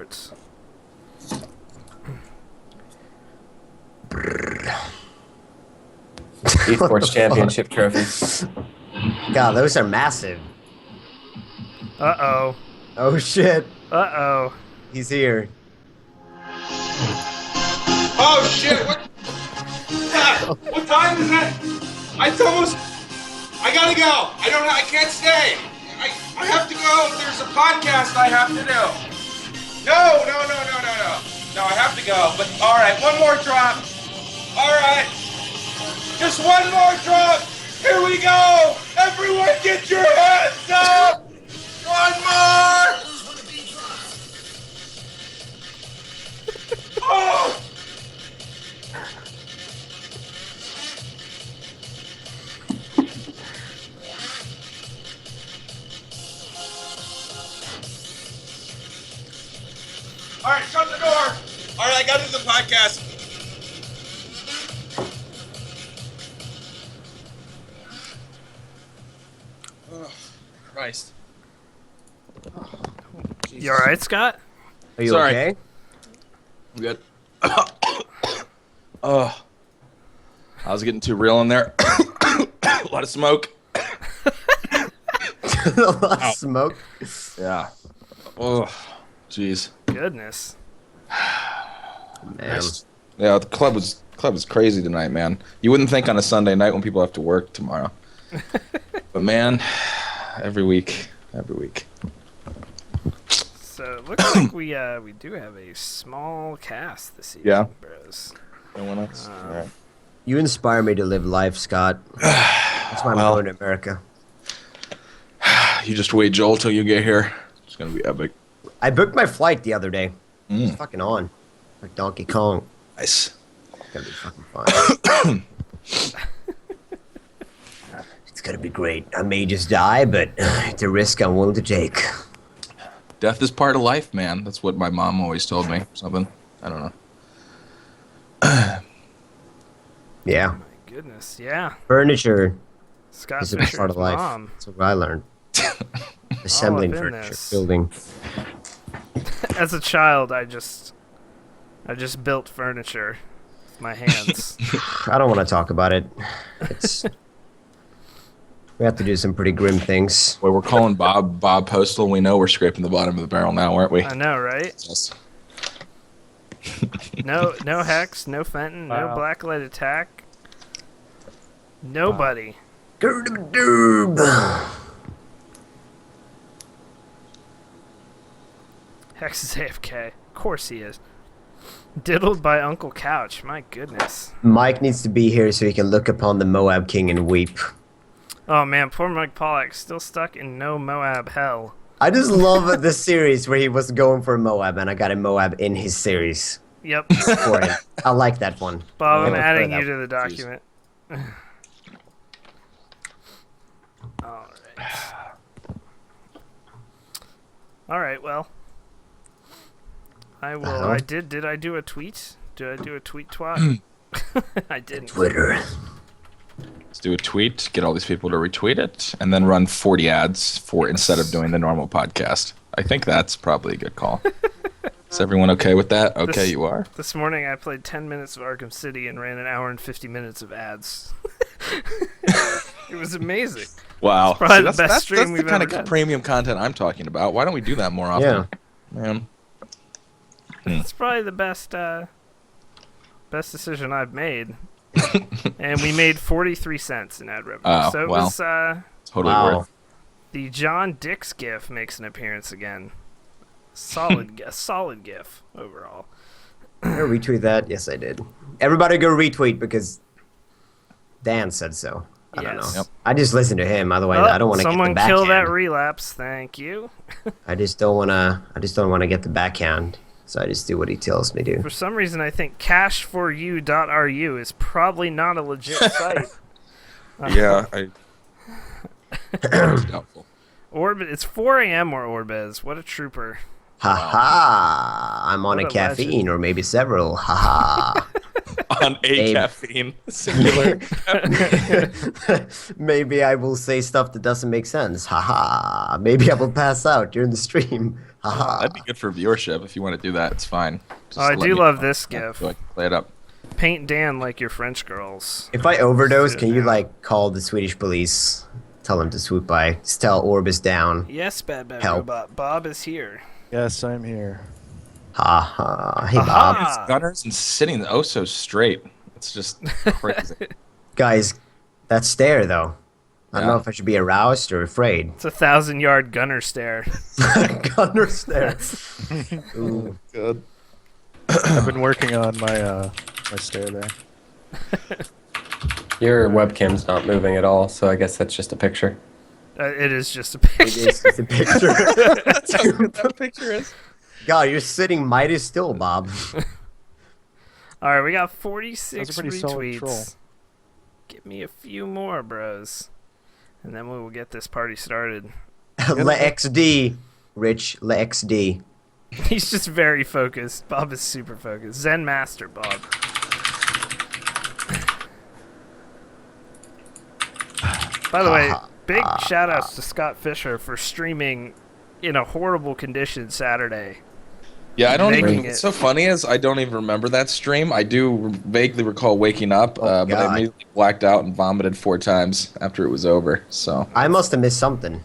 esports. Esports championship trophy. God, those are massive. Uh-oh. Oh, shit. Uh-oh. He's here. Oh shit! What time is it? It's almost. I gotta go. I can't stay. I have to go. There's a podcast I have to do. No. No, I have to go. But all right, one more drop. All right, just one more drop. Here we go. Everyone, get your hands up. One more. Oh. All right, shut the door. All right, I got to do the podcast. Oh, Christ. Oh, You all right, Scott? Are you Sorry. okay? I'm good. Oh, I was getting too real in there. A lot of smoke. A lot of smoke. Yeah. Oh, jeez. Goodness. Man. Yeah, the club was crazy tonight, man. You wouldn't think on a Sunday night when people have to work tomorrow. But man, every week. So it looks like we do have a small cast this evening, Yeah. bros. No one else? All right. You inspire me to live life, Scott. That's why I'm Well. going to America. You just wait, Joel, till you get here. It's gonna be epic. I booked my flight the other day. Mm. It's fucking on. Like Donkey Kong. Nice. It's gonna be fucking fun. It's gonna be great. I may just die, but it's a risk I'm willing to take. Death is part of life, man. That's what my mom always told me. Something. I don't know. Yeah. My goodness, yeah. Furniture Scott is a big Fisher's part of life. mom. That's what I learned. Assembling in furniture, this. building. As a child, I just built furniture with my hands. I don't want to talk about it. It's we have to do some pretty grim things. Well, we're calling Bob Postal. We know we're scraping the bottom of the barrel now, aren't we? I know, right? Yes. No Hex, no Fenton, no Blacklight Attack. Nobody. Doob. Hex is AFK. Of course he is. Diddled by Uncle Couch. My goodness. Mike needs to be here so he can look upon the Moab King and weep. Oh man, poor Mike Pollack still stuck in no Moab hell. I just love this series where he was going for Moab, and I got a Moab in his series Yep. for him. I like that one. Bob, I'm Yeah, adding that you to the one. document. Alright, well. I will. Uh-huh. Did I do a tweet? Did I do a tweet twat? I didn't. Twitter. Let's do a tweet, get all these people to retweet it, and then run 40 ads for instead of doing the normal podcast. I think that's probably a good call. Is everyone okay with that? Okay, you are? This morning I played 10 minutes of Arkham City and ran an hour and 50 minutes of ads. It was amazing. Wow. probably See, the best that's stream the we've kind ever of done. premium content I'm talking about. Why don't we do that more often? Yeah. Man. It's probably the best decision I've made. And we made 43 cents in ad revenue. Oh, so it well. was Totally Wow. worth. the John Dix gif makes an appearance again. Solid solid gif overall. Did I retweet that? Yes, I did. Everybody go retweet because Dan said so. I don't know. Yes. Yep. I just listen to him. Otherwise, Oh, I don't want to get the someone backhand. kill that relapse. Thank you. I just don't want to get the backhand. So I just do what he tells me to. For some reason, I think cashforyou.ru is probably not a legit site. Yeah, it's doubtful. Orbit, it's 4 a.m. or Orbez. What a trooper. Ha ha! I'm on What a a caffeine legend. or maybe several. Ha ha! on a Abe. caffeine singular. Maybe I will say stuff that doesn't make sense. Haha. Maybe I will pass out during the stream. Haha. That'd be good for viewership. If you want to do that, it's fine. Just Oh, I let do me love know. this So gif. I can play it up. Paint Dan like your French girls. If I overdose, Sit can you down. like call the Swedish police? Tell them to swoop by. Just tell Orbis down. Yes, bad Help. robot. Bob is here. Yes, I'm here. Ha ha. Hey Aha. Bob. It's gunners and sitting oh so straight. It's just crazy. Guys, that stare though. I don't Yeah. know if I should be aroused or afraid. It's a 1,000-yard gunner stare. Gunner stare. Ooh. Good. I've been working on my my stare there. Your webcam's not moving at all, so I guess that's just a picture. It is just a It picture. is just a picture. That's how good that picture is. God, you're sitting mighty still, Bob. All right, we got 46 That was a pretty solid troll. retweets. Give me a few more, bros. And then we will get this party started. Le XD. Rich, Le XD. He's just very focused. Bob is super focused. Zen master, Bob. By the way, big shout outs to Scott Fisher for streaming in a horrible condition Saturday. Yeah, I don't Making even. it. What's so funny is I don't even remember that stream. I do vaguely recall waking up, but I God. immediately blacked out and vomited 4 times after it was over. So I must have missed something.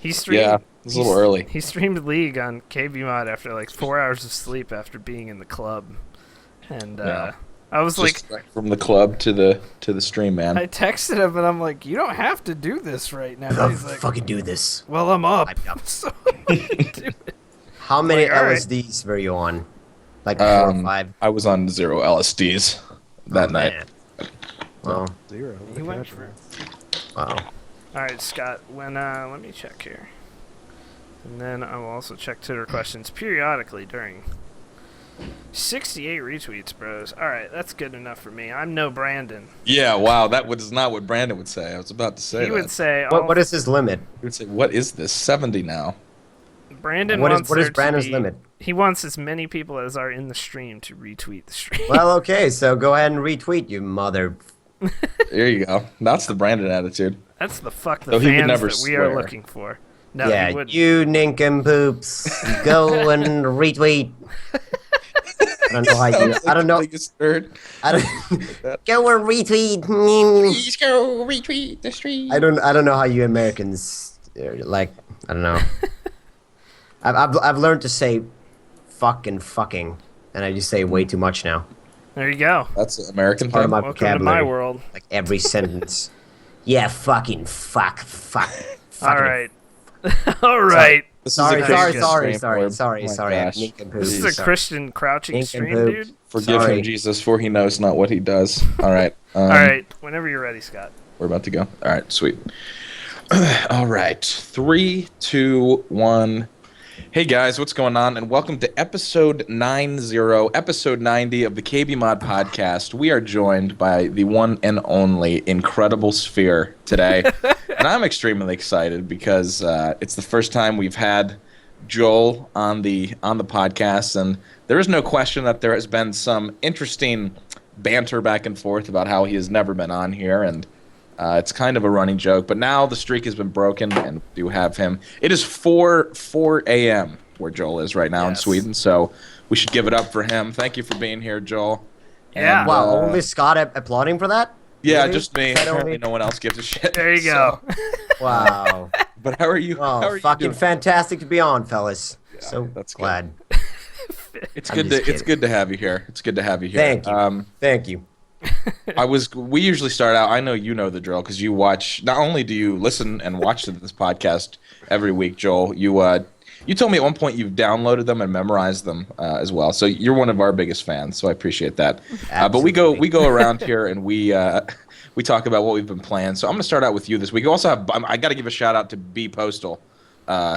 He streamed. yeah, it was a little early. He streamed League on KBMOD after like 4 hours of sleep after being in the club, and Yeah. I was like, Just like from the club to the stream, man. I texted him and I'm like, you don't have to do this right now. I'll He's like, fucking do this. well, I'm up. I'm up. So I'm gonna do it. How many Like, all right. LSDs were you on? Like 4 or 5? I was on 0 LSDs that Oh, night. man. Well, 0. He went for wow. All right, Scott. When let me check here, and then I will also check Twitter questions periodically during. 68 retweets, bros. All right, that's good enough for me. I'm no Brandon. Yeah, wow, that was not what Brandon would say. I was about to say He that. would say, What is his limit? He would say, "What is this? 70 now?" Brandon What wants is there to Brandon's be- limit? He wants as many people as are in the stream to retweet the stream. Well, okay, so go ahead and retweet, you mother. There you go. That's the Brandon attitude. That's the fuck the Though he would fans never that we are swear. looking for. No, Yeah, he wouldn't. you nincompoops. Go and retweet. I don't know how you. Sounds like I don't know. the biggest nerd. I don't. Go and retweet. Please go retweet the stream. I don't know how you Americans like. I don't know. I've learned to say fuck and fucking, and I just say way too much now. There you go. That's an American Part of thing. my Welcome to my vocabulary. world. Like every sentence. Yeah, fucking fuck. All right. All right. This is Sorry, a sorry, Christian sorry, stream, sorry, Orb. sorry, Oh my sorry. gosh. Nincompoop. This is a Sorry. Christian crouching stream, Nincompoop. dude. Forgive Sorry. him, Jesus, for he knows not what he does. All right. All right. Whenever you're ready, Scott. We're about to go. All right, sweet. All right. 3, 2, 1. Hey guys, what's going on? And welcome to episode 90 of the KBMOD podcast. We are joined by the one and only incredible Sphere today. And I'm extremely excited because it's the first time we've had Joel on the podcast, and there is no question that there has been some interesting banter back and forth about how he has never been on here, and it's kind of a running joke. But now the streak has been broken, and we do have him. It is 4 a.m. where Joel is right now in Yes. Sweden, so we should give it up for him. Thank you for being here, Joel. Yeah. And, Wow, only Scott applauding for that? yeah, Really? just me. Is that Apparently, only- no one else gives a shit. There you So- go. Wow. but how are you? how Oh, are you fucking doing? fantastic to be on, fellas. So that's good. glad. It's I'm good just to it's kidding. good to have you here. It's good to have you here. Thank you. Thank you. We usually start out. I know you know the drill because you watch. Not only do you listen and watch to this podcast every week, Joel, you told me at one point you've downloaded them and memorized them as well. So you're one of our biggest fans. So I appreciate that. But we go around here and we talk about what we've been playing. So I'm going to start out with you this week. We also have. I got to give a shout out to B Postal.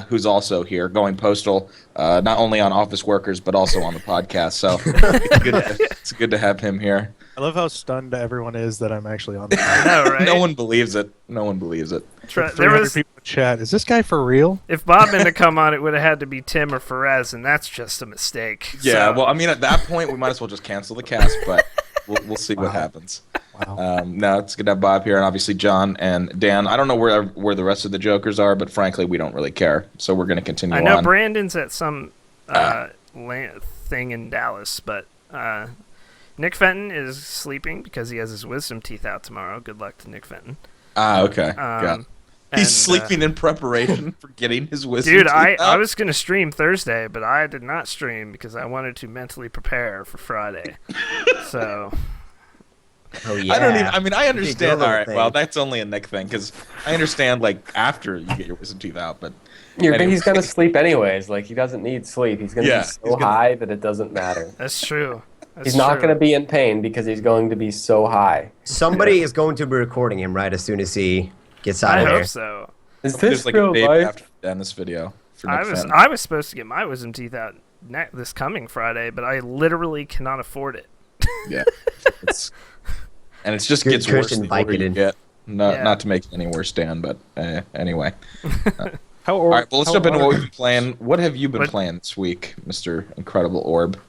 Who's also here, going postal, not only on Office Workers but also on the podcast. So it's good to have him here. I love how stunned everyone is that I'm actually on the I know, right? No one believes it. No one believes it. There 300 was, people in chat. Is this guy for real? if Bob meant to come on, it would have had to be Tim or Perez, and that's just a mistake. Yeah. So- Well, I mean, at that point, we might as well just cancel the cast. But we'll see what happens. Wow. Now it's good to have Bob here, and obviously John and Dan. I don't know where the rest of the Jokers are, but frankly, we don't really care. So we're going to continue I know on. Brandon's at some thing in Dallas, but Nick Fenton is sleeping because he has his wisdom teeth out tomorrow. Good luck to Nick Fenton. Okay. Got it. He's sleeping in preparation for getting his wisdom Dude, teeth I out. was going to stream Thursday, but I did not stream because I wanted to mentally prepare for Friday. So... Oh yeah. I don't even. I mean, I Big understand. little All right, thing. well, that's only a Nick thing because I understand like after you get your wisdom teeth out, but He's gonna sleep anyways. Like he doesn't need sleep. He's gonna Yeah, be he's so gonna- high that it doesn't matter. That's true. He's not gonna be in pain because he's going to be so high. Somebody is going to be recording him right as soon as he gets out I of hope there. so. Is there's this like real a day life? after Dennis video for Nick Fenton. I was supposed to get my wisdom teeth out this coming Friday, but I literally cannot afford it. Yeah, and it just Good gets worse Christian the older you Vicodin. get. Yeah. Not to make it any worse, Dan, but anyway. How All old? right, well, let's jump into what we've been playing. What have you been playing this week, Mr. Incredible Orb?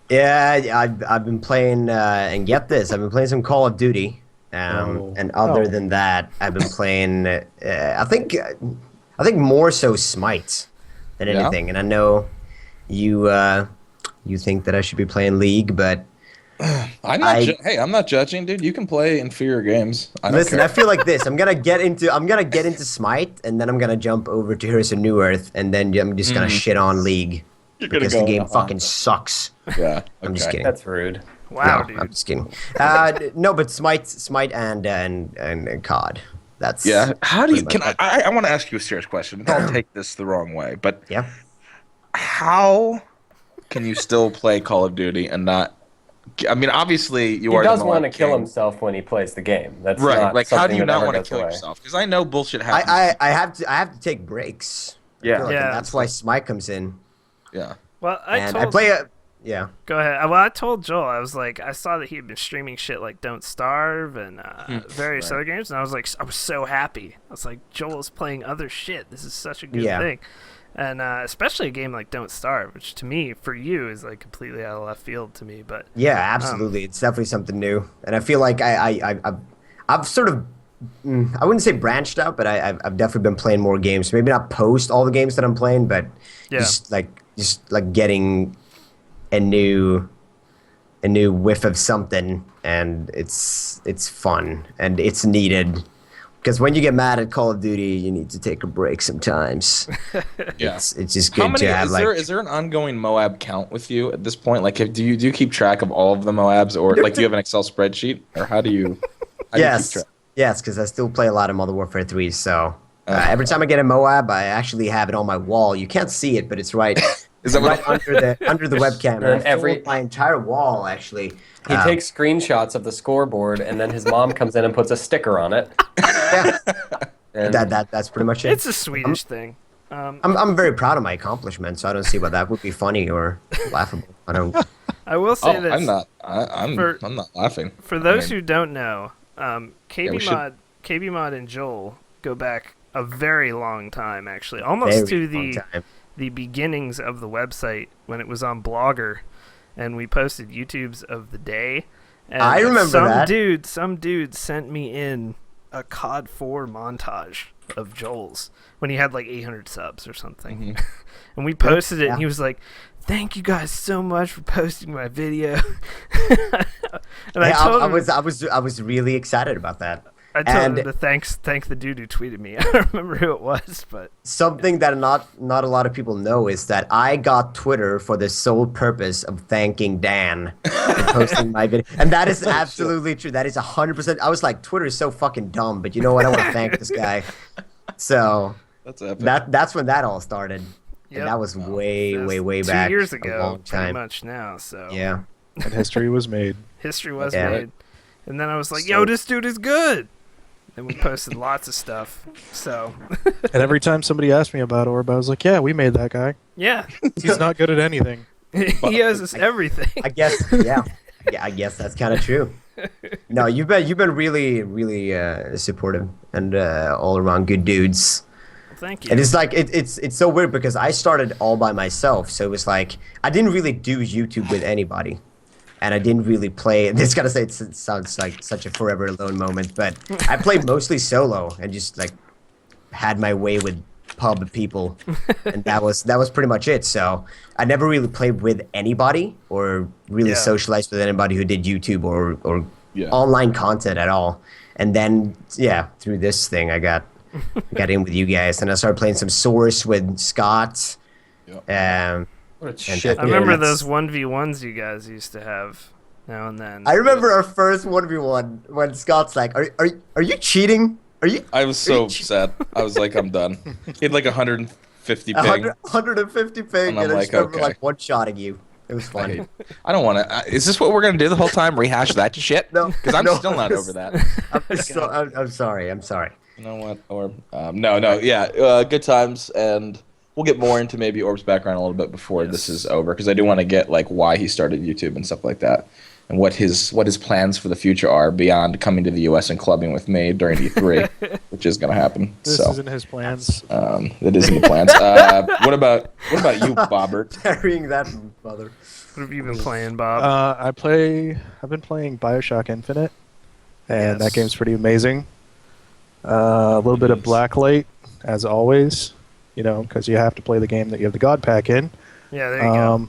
Yeah, I've been playing, and get this, I've been playing some Call of Duty, and other than that, I've been playing, I think more so Smite than Yeah? anything. And I know you think that I should be playing League, but I'm not judging, dude. You can play inferior games. I don't listen, care. I feel like this. I'm gonna get into Smite, and then I'm gonna jump over to Heroes of New Earth, and then I'm just gonna shit on League because the game fucking sucks. Yeah, I'm just okay. kidding. That's rude. Wow, No, dude. I'm just kidding. No, but Smite and COD. That's Yeah. How do you? pretty Can much I want to ask you a serious question. Don't take this the wrong way, but yeah. how can you still play Call of Duty and not? I mean, obviously you He are. does the want to Moab kill King. himself when he plays the game. That's Right. not Like, how do something you that not ever want to goes kill away. yourself? Because I know bullshit happens. I have to take breaks. I Yeah. feel like Yeah. that's why Smite comes in. Yeah. Well, I play a yeah. Go ahead. Well, I told Joel, I was like, I saw that he had been streaming shit like Don't Starve and various other games, and I was so happy. I was like, Joel's playing other shit. This is such a good Yeah. thing. And especially a game like Don't Starve, which to me, for you, is like completely out of left field to me. But Yeah, absolutely. It's definitely something new, and I feel like I've sort of I wouldn't say branched out, but I've definitely been playing more games. Maybe not post all the games that I'm playing, but yeah, just like getting a new whiff of something, and it's fun and it's needed. Because when you get mad at Call of Duty, you need to take a break sometimes. Yeah. It's just How good many to have is there an ongoing Moab count with you at this point? Like, do you keep track of all of the Moabs, or like do you have an Excel spreadsheet, or how do you? Yes, keep track? yes, because I still play a lot of Modern Warfare 3. So every time I get a Moab, I actually have it on my wall. You can't see it, but it's right. Is that right what? under the webcam? And And my entire wall actually. He takes screenshots of the scoreboard, and then his mom comes in and puts a sticker on it. Yeah, And that's pretty much it. it's a Swedish thing. I'm very proud of my accomplishment, so I don't see why that would be funny or laughable. I don't. I will say Oh, this. I'm not. I'm not laughing. For those I mean, who don't know, we should- KBMOD and Joel go back a very long time, actually, almost Very to long time. the beginnings of the website when it was on Blogger, and we posted YouTubes of the day. And I remember that. Some dude sent me in a COD 4 montage of Joel's when he had like 800 subs or something, and we posted it, and he was like, "Thank you guys so much for posting my video." And I told him, I was really excited about that. I told and him to thank the dude who tweeted me. I don't remember who it was, but something that not a lot of people know is that I got Twitter for the sole purpose of thanking Dan for posting my video, and that is absolutely true. That is 100%. I was like, Twitter is so fucking dumb, but you know what? I want to thank this guy. So That's epic. that's when that all started, Yep. and that was way that's back. 2 years a ago, long pretty time. much now. So Yeah. And history was made. history was Yeah. made. And then I was like, So- "Yo, this dude is good." And we posted lots of stuff. So And every time somebody asked me about Orb, I was like, yeah, we made that guy. yeah, He's not good at anything. he owes us everything. I guess, yeah. Yeah, I guess that's kind of true. No, you've been really supportive and all around good dudes. Thank you. And it's like it's so weird because I started all by myself, so it was like I didn't really do YouTube with anybody. and I didn't really play. This gotta say it sounds like such a forever alone moment, but I played mostly solo and just like had my way with pub people, and that was pretty much it. So I never really played with anybody or really socialized with anybody who did YouTube or online content at all. And then through this thing, I got in with you guys, and I started playing some Source with Scott. What a shit I remember game. those 1v1s you guys used to have now and then. I remember our first 1v1 when Scott's like, "Are you cheating? Are you?" I was so upset. I was like, I'm done. He had like 150 ping. 150 ping, And and, I'm I like, just remember okay. like one-shotting you. It was funny. I don't want to. Is this what we're gonna do the whole time? Rehash that shit? No, because I'm no. still not over that. I'm sorry. I'm sorry. You know what? Or good times, and we'll get more into maybe Orb's background a little bit before this is over, because I do want to get like why he started YouTube and stuff like that, and what his plans for the future are beyond coming to the U.S. and clubbing with me during E3, which is gonna happen. This so isn't his plans. that is in the plans. What about you, Bobbert? Carrying that mother. What have you been playing, Bob? I've been playing BioShock Infinite, and that game's pretty amazing. A little bit of Blacklight, as always, because you have to play the game that you have the God Pack in. Yeah, there you go.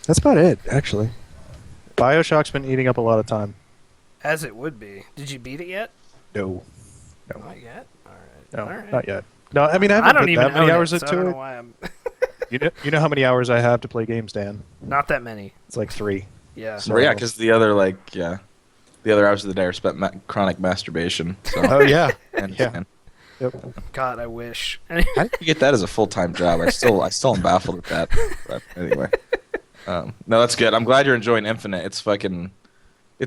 That's about it, actually. BioShock's been eating up a lot of time. As it would be. Did you beat it yet? No. Not yet? Alright. No, Alright. not yet. No, I mean, I I haven't don't put even that many own hours it, so I don't into know it. why I'm... You know how many hours I have to play games, Dan? Not that many. It's like 3. Yeah. So- Yeah, because the other hours of the day are spent chronic masturbation. So. Oh, yeah. And, Yeah. and Yep. God, I wish. how did you get that as a full-time job? I still am baffled at that. But anyway, no, that's good. I'm glad you're enjoying Infinite. It's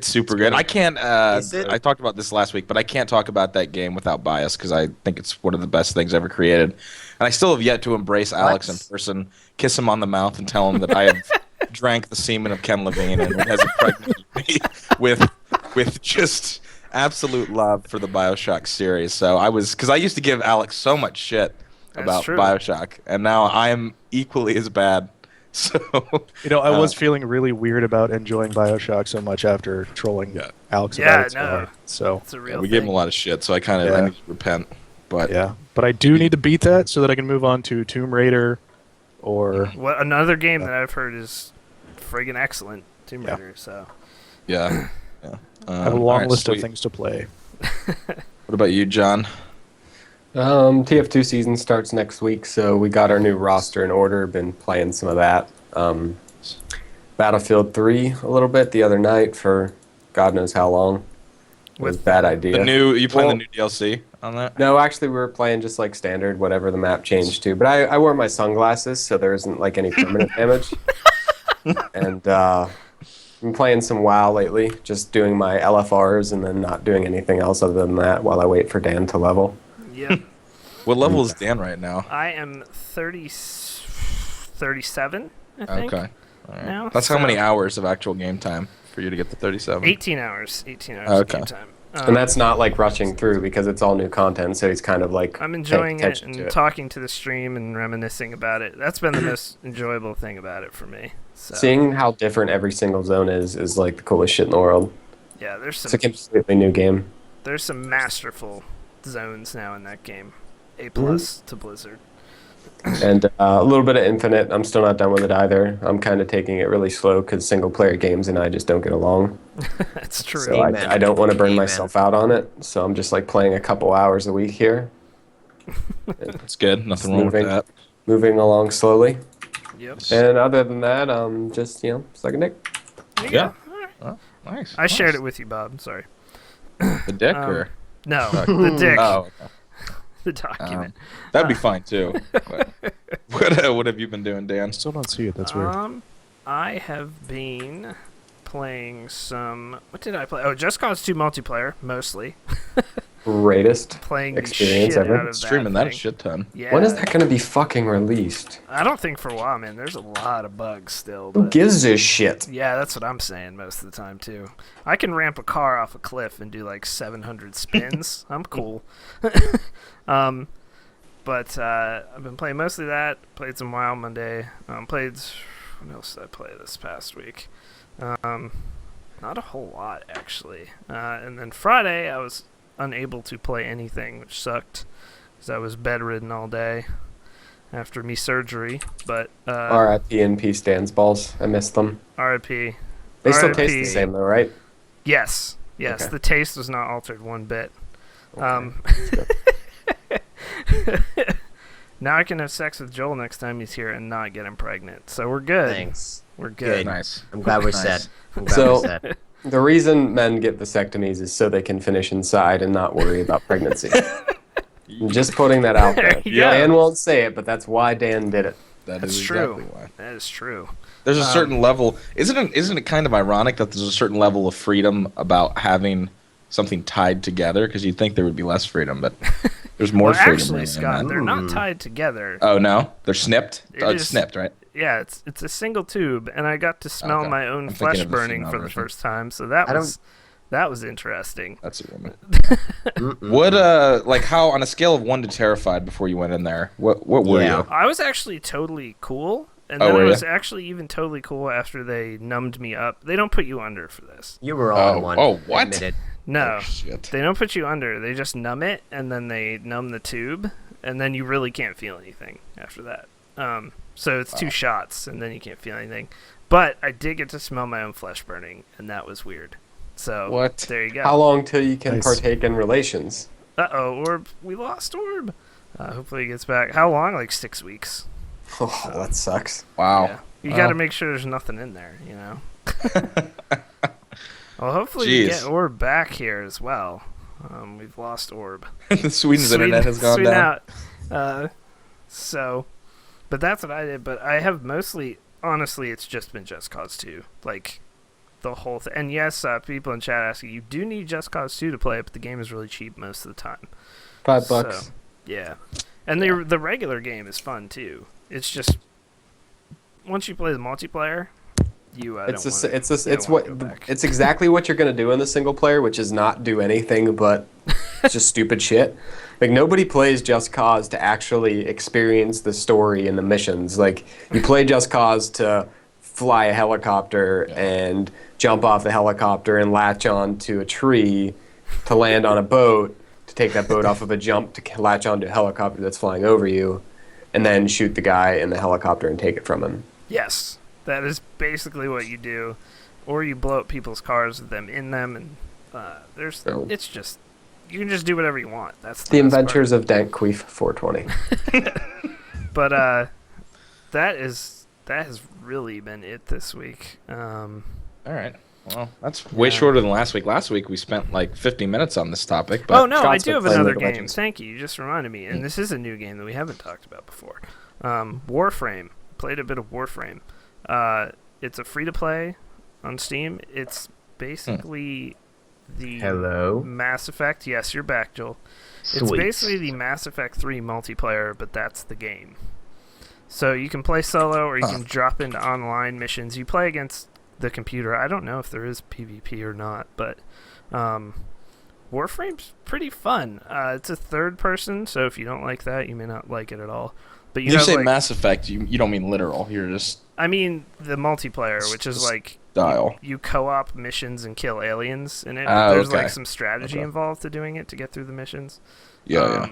super good. I can't. Is it? I talked about this last week, but I can't talk about that game without bias because I think it's one of the best things ever created. And I still have yet to embrace Alex in person, kiss him on the mouth, and tell him that I have drank the semen of Ken Levine and it has impregnated me with just absolute love for the BioShock series. So because I used to give Alex so much shit about true. BioShock, and now I am equally as bad. So I was feeling really weird about enjoying BioShock so much after trolling Alex about it so hard. So It's a real we thing. gave him a lot of shit. So I I need to repent. But but I do need to beat that so that I can move on to Tomb Raider or What another game that I've heard is friggin' excellent, Tomb Raider. So yeah. I have a long list of things to play. What about you, John? TF2 season starts next week, so we got our new roster in order. Been playing some of that. Battlefield 3 a little bit the other night for God knows how long. It was a bad idea. You playing the new DLC on that? No, actually, we were playing just like standard, whatever the map changed to. But I wore my sunglasses, so there isn't like any permanent damage. And I'm playing some WoW lately, just doing my LFRs and then not doing anything else other than that while I wait for Dan to level. yeah, What level is Dan right now? I am 37. I think. Okay. All right. Now, That's how so- many hours of actual game time for you to get to 37? 18 hours. 18 hours Okay. game time. And that's not like rushing through because it's all new content, so he's kind of like I'm paying enjoying it attention and to it. talking to the stream and reminiscing about it. That's been the most enjoyable thing about it for me. So, Seeing how different every single zone is like the coolest shit in the world. yeah, It's a completely new game. there's some masterful zones now in that game. A+ to Blizzard. And a little bit of Infinite. I'm still not done with it either. I'm kind of taking it really slow because single-player games and I just don't get along. That's true. So Amen. I don't want to burn Amen. myself out on it. So I'm just like playing a couple hours a week here, That's good. Nothing wrong with moving. that. moving along slowly. Yep. And other than that, just suck a dick. There you Yeah. go. All right. Oh, nice. I shared it with you, Bob. Sorry. The dick or No, the dick. oh, okay. The document. That'd be fine too. But what have you been doing, Dan? Still don't see it. That's weird. I have been playing some. What did I play? Oh, Just Cause 2 multiplayer mostly. Greatest Playing experience the shit ever. out of Streaming that a thing. shit ton. Yeah. When is that going to be fucking released? I don't think for a while, man. There's a lot of bugs still. Who But gives a shit? yeah, that's what I'm saying most of the time too. I can ramp a car off a cliff and do like 700 spins. I'm cool. But I've been playing mostly that. Played some WoW Monday. Played What else did I play this past week? Not a whole lot, actually. And then Friday, I was unable to play anything, which sucked, because I was bedridden all day after me surgery. But R.I.P. and P stands balls. I missed them. R.I.P. They still R.I.P. taste the same, though, right? Yes. Okay. The taste was not altered one bit. Okay. Now I can have sex with Joel next time he's here and not get him pregnant. So we're good. Thanks. We're good. Nice. I'm glad we're Nice. set. I'm glad So- we're set. The reason men get vasectomies is so they can finish inside and not worry about pregnancy. I'm just putting that out there. There you go. Dan won't say it, but that's why Dan did it. That That's is true. exactly why. That is true. There's a certain level. Isn't it kind of ironic that there's a certain level of freedom about having something tied together? Because you'd think there would be less freedom, but there's more Well, freedom. actually, in Scott, that. they're not tied together. Oh no, they're snipped. It It's is- snipped, right? Yeah, it's a single tube, and I got to smell Okay. my own I'm flesh thinking of the burning female for the version. first time. So that I was interesting. That's a woman. What like how on a scale of 1 to terrified before you went in there? What were Yeah. you? I was actually totally cool, and Oh, then I were was ya? actually even totally cool after they numbed me up. They don't put you under for this. You were on Oh, one. oh, what? Admit it. No, Oh, shit. they don't put you under. They just numb it, and then they numb the tube, and then you really can't feel anything after that. So it's 2 shots, and then you can't feel anything. But I did get to smell my own flesh burning, and that was weird. So What? there you go. How long till you can Nice. partake in relations? Orb. We lost Orb. Hopefully he gets back. How long? Like 6 weeks. Oh, that sucks. Wow. Yeah. You got to make sure there's nothing in there, you know? Well, hopefully we Jeez. get Orb back here as well. We've lost Orb. Sweden's internet has gone Sweden down. out. But that's what I did. But I have mostly, honestly, it's just been Just Cause 2. Like, the whole thing. And yes, people in chat asking, you do need Just Cause 2 to play it, but the game is really cheap most of the time. $5. So, yeah. And the regular game is fun, too. It's just, once you play the multiplayer, you It's don't just, wanna- it's just, you it's don't wanna what go back. it's exactly what you're gonna do in the single player, which is not do anything but just stupid shit. Like nobody plays Just Cause to actually experience the story and the missions. Like you play Just Cause to fly a helicopter and jump off the helicopter and latch on to a tree to land on a boat, to take that boat off of a jump to latch onto a helicopter that's flying over you, and then shoot the guy in the helicopter and take it from him. Yes, that is basically what you do, or you blow up people's cars with them in them, and So- it's just you can just do whatever you want. That's The best part. Adventures of Dank Queef 420. But that has really been it this week. All right. Well, that's way shorter than last week. Last week we spent like 50 minutes on this topic. But Oh no, I Scott's do been have playing another League of game. Legends. Thank you. You just reminded me, and this is a new game that we haven't talked about before. Warframe. Played a bit of Warframe. It's a free to play on Steam. It's basically the Hello. Mass Effect. Yes, you're back, Joel. It's Sweet. basically the Mass Effect 3 multiplayer, but that's the game. So you can play solo, or you can drop into online missions. You play against the computer. I don't know if there is PvP or not, but Warframe's pretty fun. It's a third person, so if you don't like that, you may not like it at all. But you have, say like, Mass Effect, you don't mean literal. You're just I mean the multiplayer, which is like style. you co-op missions and kill aliens in it. Ah, There's okay. like some strategy Okay. involved to doing it to get through the missions. Yeah.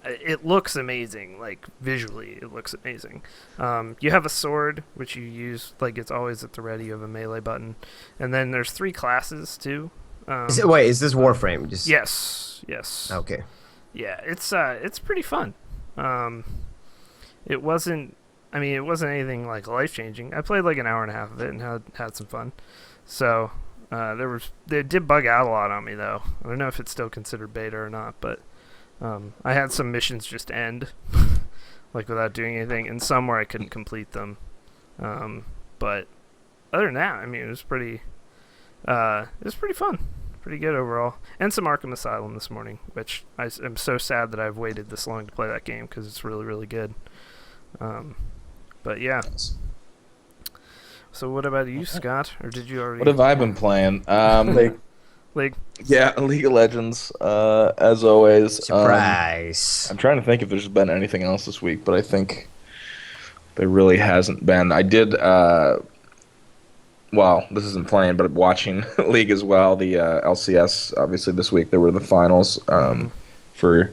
It looks amazing, like visually, it looks amazing. You have a sword, which you use, like it's always at the ready. You have a melee button, and then there's 3 classes too. Is this Warframe? Just Yes. Okay. Yeah, it's pretty fun. It wasn't anything like life changing. I played like an hour and a half of it and had some fun. So they did bug out a lot on me though. I don't know if it's still considered beta or not, but I had some missions just end like without doing anything, and some where I couldn't complete them. But other than that, I mean, it was pretty fun. Pretty good overall. And some Arkham Asylum this morning, which I am so sad that I've waited this long to play that game because it's really, really good. But yeah. So what about you, Scott? Or did you already? What have I been playing? Like, Yeah, League of Legends, as always. Surprise. I'm trying to think if there's been anything else this week, but I think There really hasn't been. I did. Well, this isn't playing, but watching League as well. The LCS, obviously, this week there were the finals for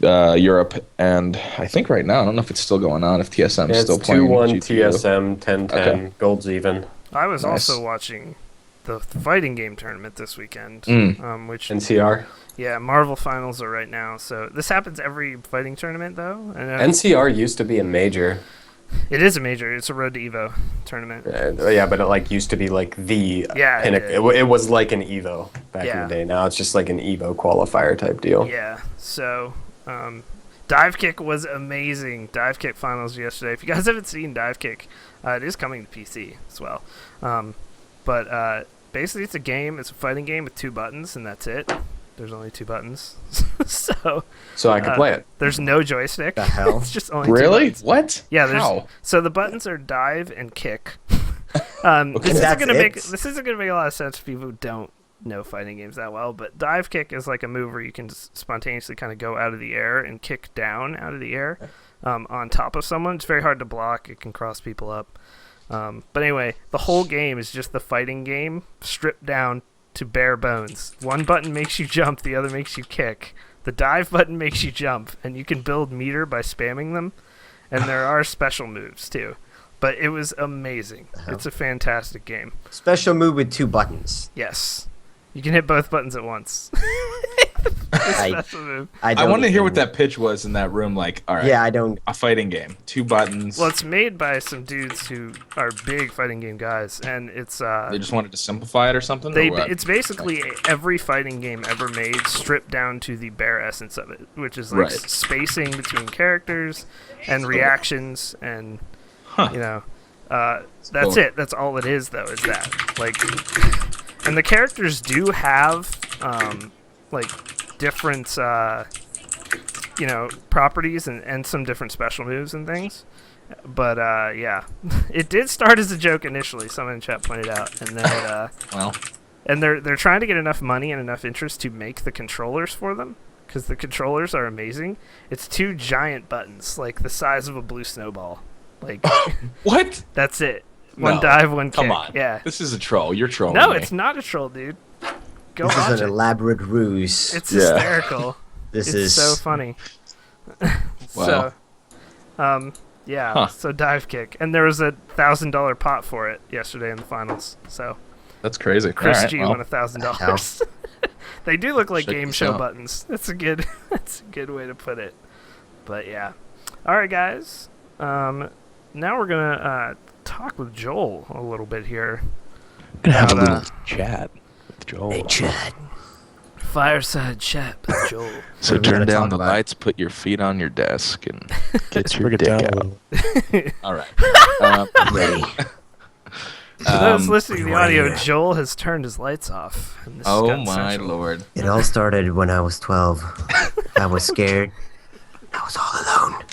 Europe, and I think right now I don't know if it's still going on. If TSM is still playing. 2-1 GTU. TSM, 10-10, Okay. gold's even. I was Nice. also watching the fighting game tournament this weekend, which NCR. yeah, Marvel finals are right now. So this happens every fighting tournament though, and NCR used to be a major. it is a major. It's a Road to Evo tournament. Yeah, but it like used to be like the Yeah, it pinnacle. It was like an Evo back in Yeah. the day. Now it's just like an Evo qualifier type deal. Yeah. So, Dive Kick was amazing. Dive Kick finals yesterday. If you guys haven't seen Dive Kick, it is coming to PC as well. But basically, it's a game. It's a fighting game with 2 buttons, and that's it. There's only 2 buttons. So I could play it. there's no joystick. The hell? It's just only 2 Really? buttons. What? Yeah. There's, How? So the buttons are dive and kick. This And isn't that's gonna it? make a lot of sense to people who don't know fighting games that well. But dive kick is like a move where you can spontaneously kind of go out of the air and kick down out of the air on top of someone. It's very hard to block. It can cross people up. But anyway, the whole game is just the fighting game stripped down to bare bones. One button makes you jump, the other makes you kick. The dive button makes you jump, and you can build meter by spamming them. And there are special moves too. But it was amazing. It's a fantastic game. Special move with 2 buttons. Yes. You can hit both buttons at once. I, Special move. I don't want to hear even- what that pitch was in that room. Like, all right, Yeah, I don't. a fighting game, 2 buttons. Well, it's made by some dudes who are big fighting game guys, and it's They just wanted to simplify it or something. or what? it's basically every fighting game ever made stripped down to the bare essence of it, which is like Right. spacing between characters and reactions, and you know, that's cool. it. That's all it is, though. Is that like, and the characters do have like different properties and some different special moves and things. But yeah, it did start as a joke initially. Someone in chat pointed out, and then well, and they're trying to get enough money and enough interest to make the controllers for them, because the controllers are amazing. It's 2 giant buttons, like the size of a blue snowball. Like what? that's it. One No. dive, one kick. Come on. Yeah. This is a troll. You're trolling No, me. it's not a troll, dude. Go This watch is an it. elaborate ruse. It's Yeah. hysterical. This It's is so funny. Wow. So, yeah. Huh. So dive kick, and there was a $1,000 pot for it yesterday in the finals. So That's crazy. Chris All right, G well, won $1,000. They do look like Check game this show out. buttons. That's a good way to put it. But yeah. All right, guys. Now we're gonna talk with Joel a little bit here. Gonna have a About, little chat with Joel. Hey, Chad. Fireside chat with Joel. So What are we turn gonna down talk the about? lights, put your feet on your desk, and get your Bring it dick down a out. little. All right. Ready. For those Um, listening to the right audio, here. Joel has turned his lights off. And this has oh gotten my central. lord. It all started when I was 12. I was scared. I was all alone.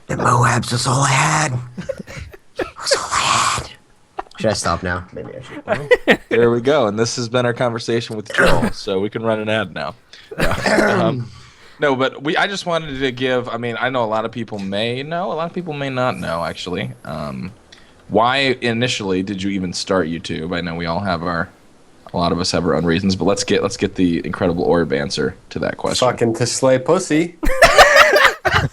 The Moabs was all I had. Was all I had. Should I stop now? Maybe I should. There we go. And this has been our conversation with Joel, so we can run an ad now. No, but I just wanted to give, I mean, I know a lot of people may know, a lot of people may not know, actually. Why initially did you even start YouTube? I know we all have a lot of us have our own reasons, but let's get the incredible Orb answer to that question. Fucking to slay pussy.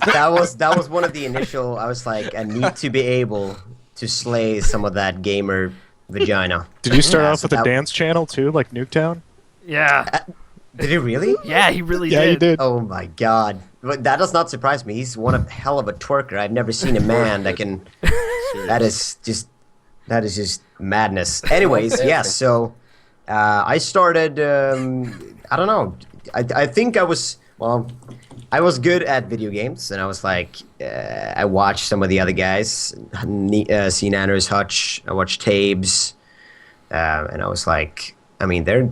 That was one of the initial. I was like, I need to be able to slay some of that gamer vagina. Did you start Yeah, off so with a that- dance channel too, like Nuketown? Yeah. Did he really? Yeah, he really Yeah, did. you did. Oh my god. But that does not surprise me. He's one hell of a twerker. I've never seen a man that can. That is just madness. Anyways, yes. So I started. I don't know. I think I was good at video games, and I was like, I watched some of the other guys, C Nanners, Hutch. I watched Tabes, and I was like, I mean, they're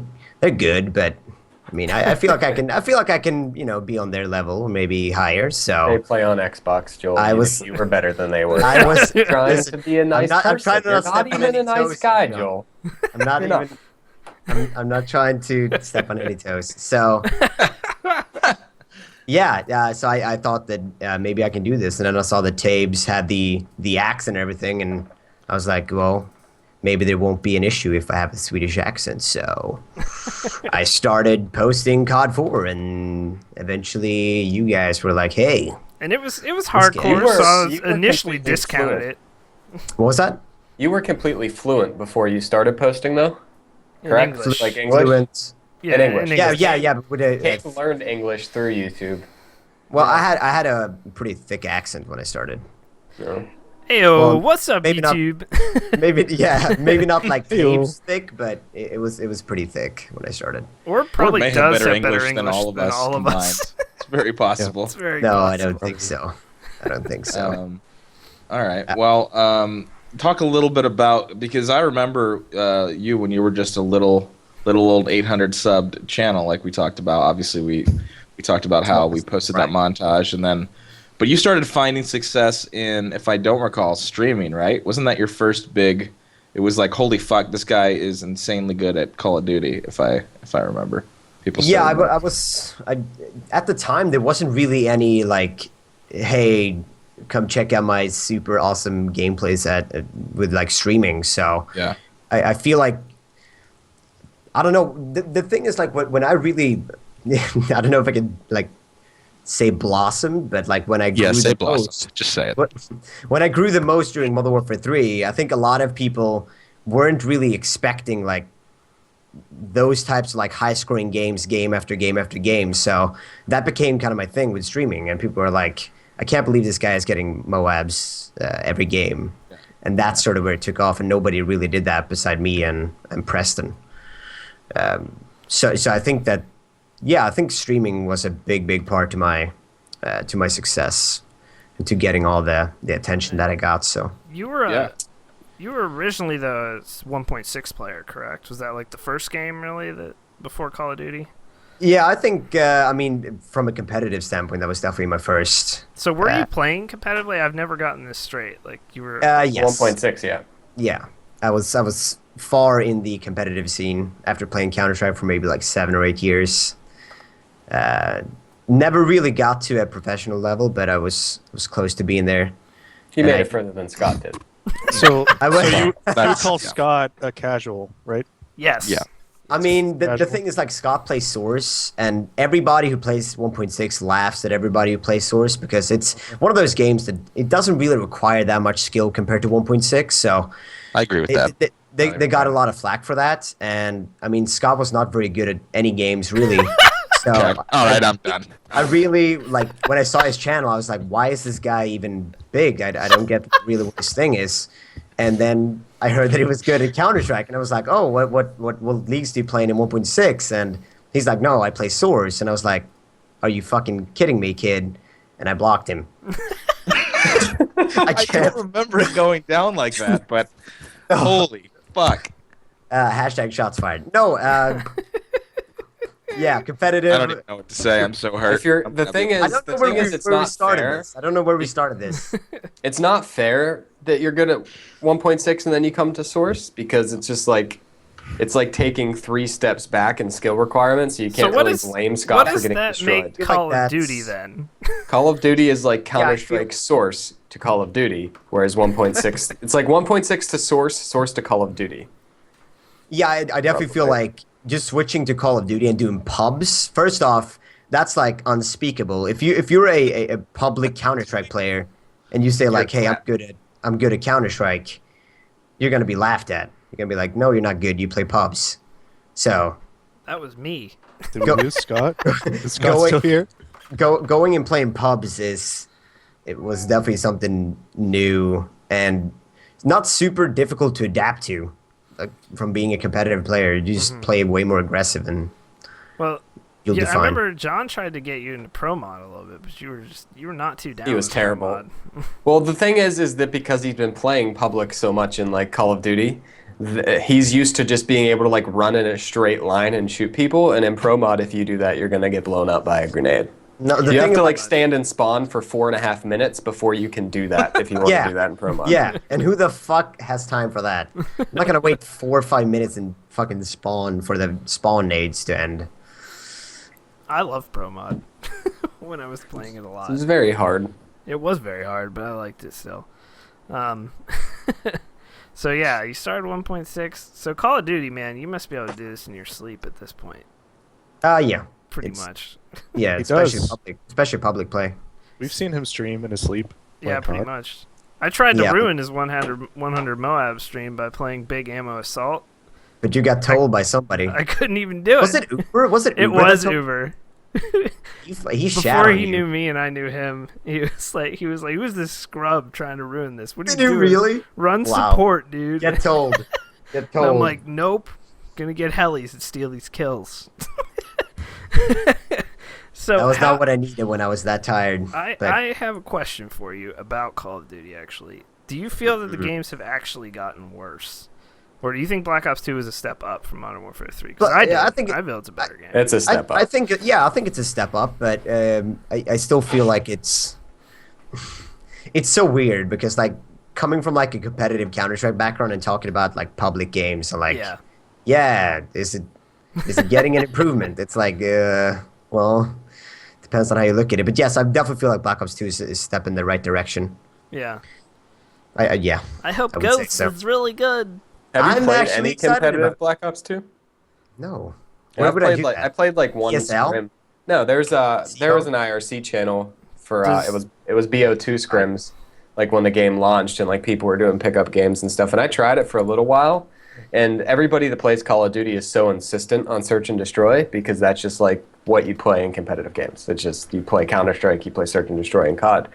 good, but I mean, I feel like I can, be on their level, or maybe higher. They So play on Xbox, Joel. I You- was- You were better than they were. I was trying to be a nice I'm person. trying to You're not not step on even any a nice toes, guy, you know. Joel. I'm not You're not. even. I'm not trying to step on any toes. So Yeah, so I thought that maybe I can do this, and then I saw that Tabes had the accent and everything, and I was like, well, maybe there won't be an issue if I have a Swedish accent. So I started posting COD 4, and eventually you guys were like, hey. And it was game. hardcore, so I was You were initially completely discounted fluent. it. What was that? You were completely fluent before you started posting, though. Correct? English. Like English. Fluent. Yeah, in English. Yeah, but with Kate learned English through YouTube. well, I had a pretty thick accent when I started. You know? Heyo, Well, what's up, maybe not- YouTube? Maybe not like Ew. Taves thick, but it was pretty thick when I started. Or probably may does have have better English than all of us combined. It's very possible. It's very No, I possible. don't think so. I don't think so. All right. Well, talk a little bit about, because I remember you when you were just a little old 800 subbed channel, like we talked about. Obviously, we talked about how we posted that montage, and then, but you started finding success in, if I don't recall, streaming, right? Wasn't that your first big? It was like, holy fuck, this guy is insanely good at Call of Duty. If I remember, people. Yeah, started- I was. At the time, there wasn't really any like, hey, come check out my super awesome gameplays with like streaming. So Yeah. I feel like, I don't know. The thing is like when I really, I don't know if I can like say blossom, but like when I grew Yeah, say the blossom. most, Just say it. when I grew the most during Modern Warfare 3, I think a lot of people weren't really expecting like those types of like high scoring games game after game after game. So that became kind of my thing with streaming, and people were like, I can't believe this guy is getting Moabs every game. And that's sort of where it took off, and nobody really did that beside me and Preston. So I think that, yeah, I think streaming was a big part to my success and to getting all the attention that I got. So You were Yeah. you were originally the 1.6 player, correct? Was that like the first game really that before Call of Duty? yeah, I think I mean from a competitive standpoint, that was definitely my first. So were you playing competitively? I've never gotten this straight. Like you were. Yes. 1.6, yeah. Yeah, I was far in the competitive scene after playing Counter-Strike for maybe like 7 or 8 years. Never really got to a professional level, but I was close to being there. He And made I- it further than Scott did. So, I was- you would That's- call yeah. Scott a casual, right? Yes. Yeah. I mean, the casual. thing is, like, Scott plays Source, and everybody who plays 1.6 laughs at everybody who plays Source because it's one of those games that it doesn't really require that much skill compared to 1.6. So I agree with that. they got a lot of flack for that. And, I mean, Scott was not very good at any games, really. So Okay. All right, I'm done. I really, like, when I saw his channel, I was like, why is this guy even big? I don't get really what his thing is. And then I heard that he was good at Counter-Strike, and I was like, oh, what leagues do you play in 1.6? And he's like, no, I play Source. And I was like, are you fucking kidding me, kid? And I blocked him. I I can't. don't remember it going down like that, but holy fuck. Hashtag shots fired. No, yeah, competitive. I don't even know what to say. I'm so hurt. If you're, I'm the gonna thing be- I is, don't the know where thing we, is, it's where we not started fair. this. I don't know where we started this. It's not fair that you're good at 1.6 and then you come to Source, because it's just like, it's like taking 3 steps back in skill requirements. So you can't what really is- blame What Scott for does getting that destroyed. make feel Call like of Duty that's- then? Call of Duty is like I feel- Counter-Strike Source to Call of Duty, whereas 1.6, it's like 1.6 to Source, Source to Call of Duty. Yeah, I definitely feel Probably. like just switching to Call of Duty and doing pubs. First off, that's like unspeakable. If you're a public Counter-Strike player and you say like, "Hey, I'm good at Counter-Strike," you're gonna be laughed at. You're gonna be like, "No, you're not good. You play pubs." So That was me. Did Go- we lose Scott? Is Scott Going- still here? going and playing pubs it was definitely something new and not super difficult to adapt to. Like, from being a competitive player, you just play way more aggressive and Well, you'll yeah, do I fine. remember John tried to get you into pro mod a little bit, but you were not too down. He was with pro terrible. mod. Well, the thing is that because he's been playing public so much in like Call of Duty, he's used to just being able to like run in a straight line and shoot people. And in Pro Mod, if you do that, you're gonna get blown up by a grenade. No, the You have thing to about- like stand and spawn for 4.5 minutes before you can do that. If you want Yeah. to do that in Pro Mod. Yeah, and who the fuck has time for that? I'm not gonna wait 4 or 5 minutes and fucking spawn for the spawn nades to end. I love Pro Mod when I was playing it a lot. It was very hard. It was very hard, but I liked it still. So yeah, you started 1.6. So Call of Duty, man, you must be able to do this in your sleep at this point. Yeah. Pretty much. Yeah, He especially does. public play. We've seen him stream in his sleep. Yeah, playing pretty COD. much. I tried to Yeah. ruin his 100 Moab stream by playing Big Ammo Assault. But you got told by somebody. I couldn't even do Was it Uber? Was it It Uber? was that told- Uber. He shat Before on he you. knew me and I knew him, he was like, who's this scrub trying to ruin this? What are Did you you doing? really? Run Wow. support, dude. Get told. Get And told. I'm like, nope. Gonna get helis and steal these kills. So that was how- not what I needed when I was that tired. but I have a question for you about Call of Duty, actually. Do you feel that the Mm-hmm. games have actually gotten worse? Or do you think Black Ops 2 is a step up from Modern Warfare 3? Because But, I do. yeah, I think I feel it's a better game. It's a step up. I think it's a step up, but I still feel like it's so weird because like coming from like a competitive Counter-Strike background and talking about like public games and like Yeah. is it getting an improvement? It's like well, depends on how you look at it. But yes, I definitely feel like Black Ops 2 is a step in the right direction. Yeah. Yeah. I hope I would say Ghosts so. is really good. Have you I'm played actually any excited competitive about- Black Ops 2? No. Yeah, Where would I do like that? I played like one ESL? scrim. No, there was CO? an IRC channel for Does- it was BO2 scrims, like when the game launched and like people were doing pickup games and stuff. And I tried it for a little while, and everybody that plays Call of Duty is so insistent on search and destroy because that's just like what you play in competitive games. It's just you play Counter-Strike, you play search and destroy in COD,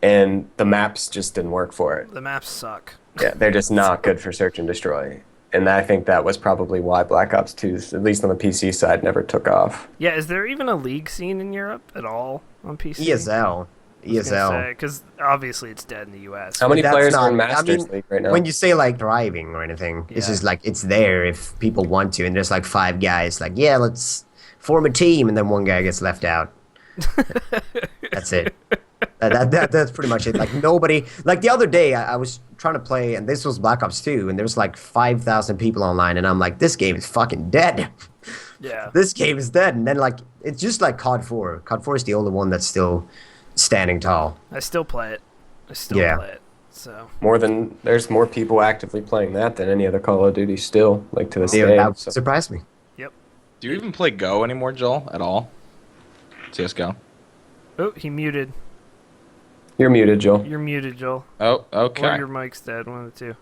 and the maps just didn't work for it. The maps suck. Yeah, they're just not good for search and destroy. And I think that was probably why Black Ops 2, at least on the PC side, never took off. Yeah, is there even a league scene in Europe at all on PC? ESL. ESL. Because obviously it's dead in the US. How many That's players are not- in I Masters mean, League right now? When you say like thriving or anything, it's Yeah. just like it's there if people want to, and there's like 5 guys like, yeah, let's form a team, and then one guy gets left out. That's it. That's pretty much it. Like nobody. Like the other day, I was trying to play, and this was Black Ops 2, and there was like 5,000 people online, and I'm like, this game is fucking dead. Yeah. This game is dead, and then like it's just like COD 4. COD 4 is the only one that's still standing tall. I still play it. Yeah. Play it. So There's more people actively playing that than any other Call of Duty still, like to this day. That So. surprised me. Do you even play Go anymore, Joel, at all? CSGO? Oh, he muted. You're muted, Joel. You're muted, Joel. Oh, Or okay. your mic's dead. One of the two.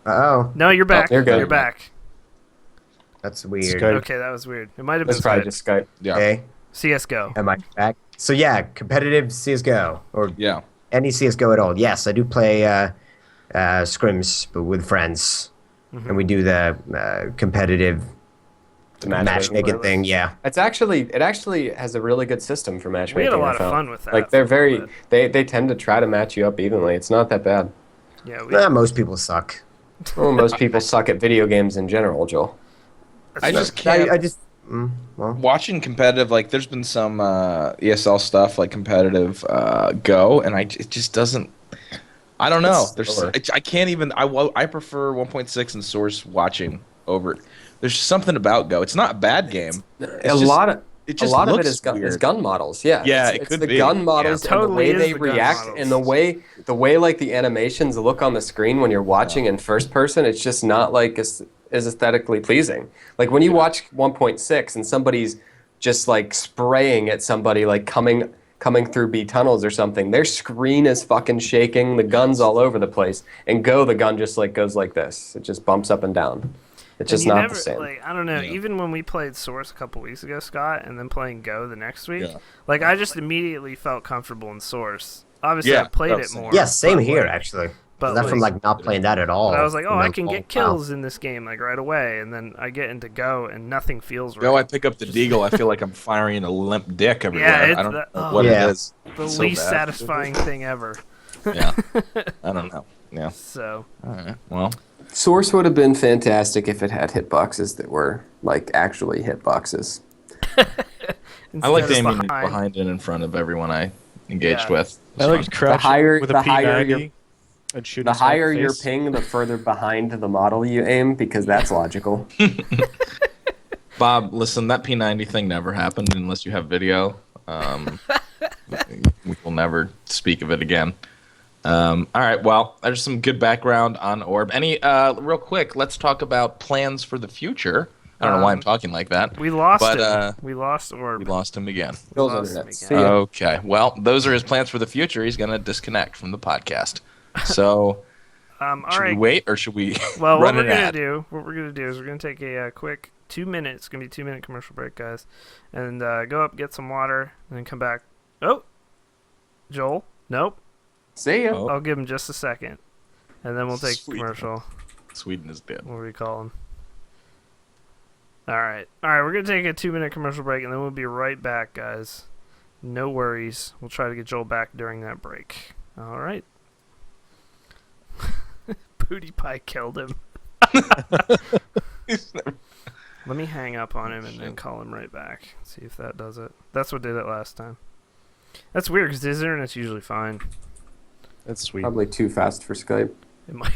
Uh-oh. No, you're back. you're good. You're back. That's weird. Skype. Okay, that was weird. It might have been That's probably Skype. just Skype. Yeah. Okay. CSGO. Am I back? So yeah, competitive CSGO or Yeah. any CSGO at all. Yes, I do play scrims but with friends, and we do the competitive The matchmaking playlist. thing. Yeah, It actually has a really good system for matchmaking. We had a I lot of found. fun with that. Like they're for a little very bit. they tend to try to match you up evenly. It's not that bad. Yeah, most people suck. Well, most people suck at video games in general, Joel. I just can't. I just well, Watching competitive, like there's been some ESL stuff like competitive Go, and it just doesn't. I don't know. It's There's slower. I can't even. I prefer 1.6 and Source watching over. There's just something about Go. It's not a bad game. A lot of it just of it looks is weird. gun models. Yeah, Yeah, it's, it it's could the be. gun models Yeah, and the totally way is they the gun react models. and the way like the animations look on the screen when you're watching in first person. It's just not like as aesthetically pleasing. Like when you watch 1.6 and somebody's just like spraying at somebody like coming through B tunnels or something, their screen is fucking shaking, the gun's all over the place. And Go, the gun just like goes like this. It just bumps up and down. It's just And you not never, the same. Like, I don't know. Yeah. Even when we played Source a couple weeks ago, Scott, and then playing Go the next week, Yeah. like I just immediately felt comfortable in Source. Obviously, Yeah, I played it that's- more. yeah, same but, here like, actually. but, That's from like not playing that at all. But I was like, oh, And I then, can wow. get kills in this game like right away, and then I get into Go and nothing feels right. Go, I pick up the Deagle. I feel like I'm firing a limp dick everywhere. Yeah, it's I don't the- know oh. what Yeah. it is. the so least bad. satisfying thing ever. Yeah, I don't know. Yeah. So All right. Well, Source would have been fantastic if it had hitboxes that were like actually hitboxes. I like instead of aiming behind and in front of everyone I engaged Yeah. with. I like crouching higher- with the a higher P90 your- and shooting. The someone in higher the your face. ping, the further behind the model you aim, because that's logical. Bob, listen, that P90 thing never happened unless you have video. We will never speak of it again. All right, well, there's some good background on Orb. Real quick, let's talk about plans for the future. I don't know why I'm talking like that. We lost him. We lost Orb. We lost him again. Lost him again. See ya. Okay, well, those are his plans for the future. He's going to disconnect from the podcast. So, should we wait or should we Well, run what an we're ad? gonna do is we're gonna take a quick 2 minutes. It's gonna be a 2-minute commercial break, guys, and go up, get some water, and then come back. Oh, Joel, nope. See ya. Oh. I'll give him just a second, and then we'll take Sweet. commercial. Sweden is dead. What do we call him? All right. We're gonna take a 2-minute commercial break, and then we'll be right back, guys. No worries. We'll try to get Joel back during that break. All right. Booty Pie killed him. Let me hang up on him and then call him right back. See if that does it. That's what did it last time. That's weird because his internet's usually fine. That's sweet. Probably too fast for Skype. It might.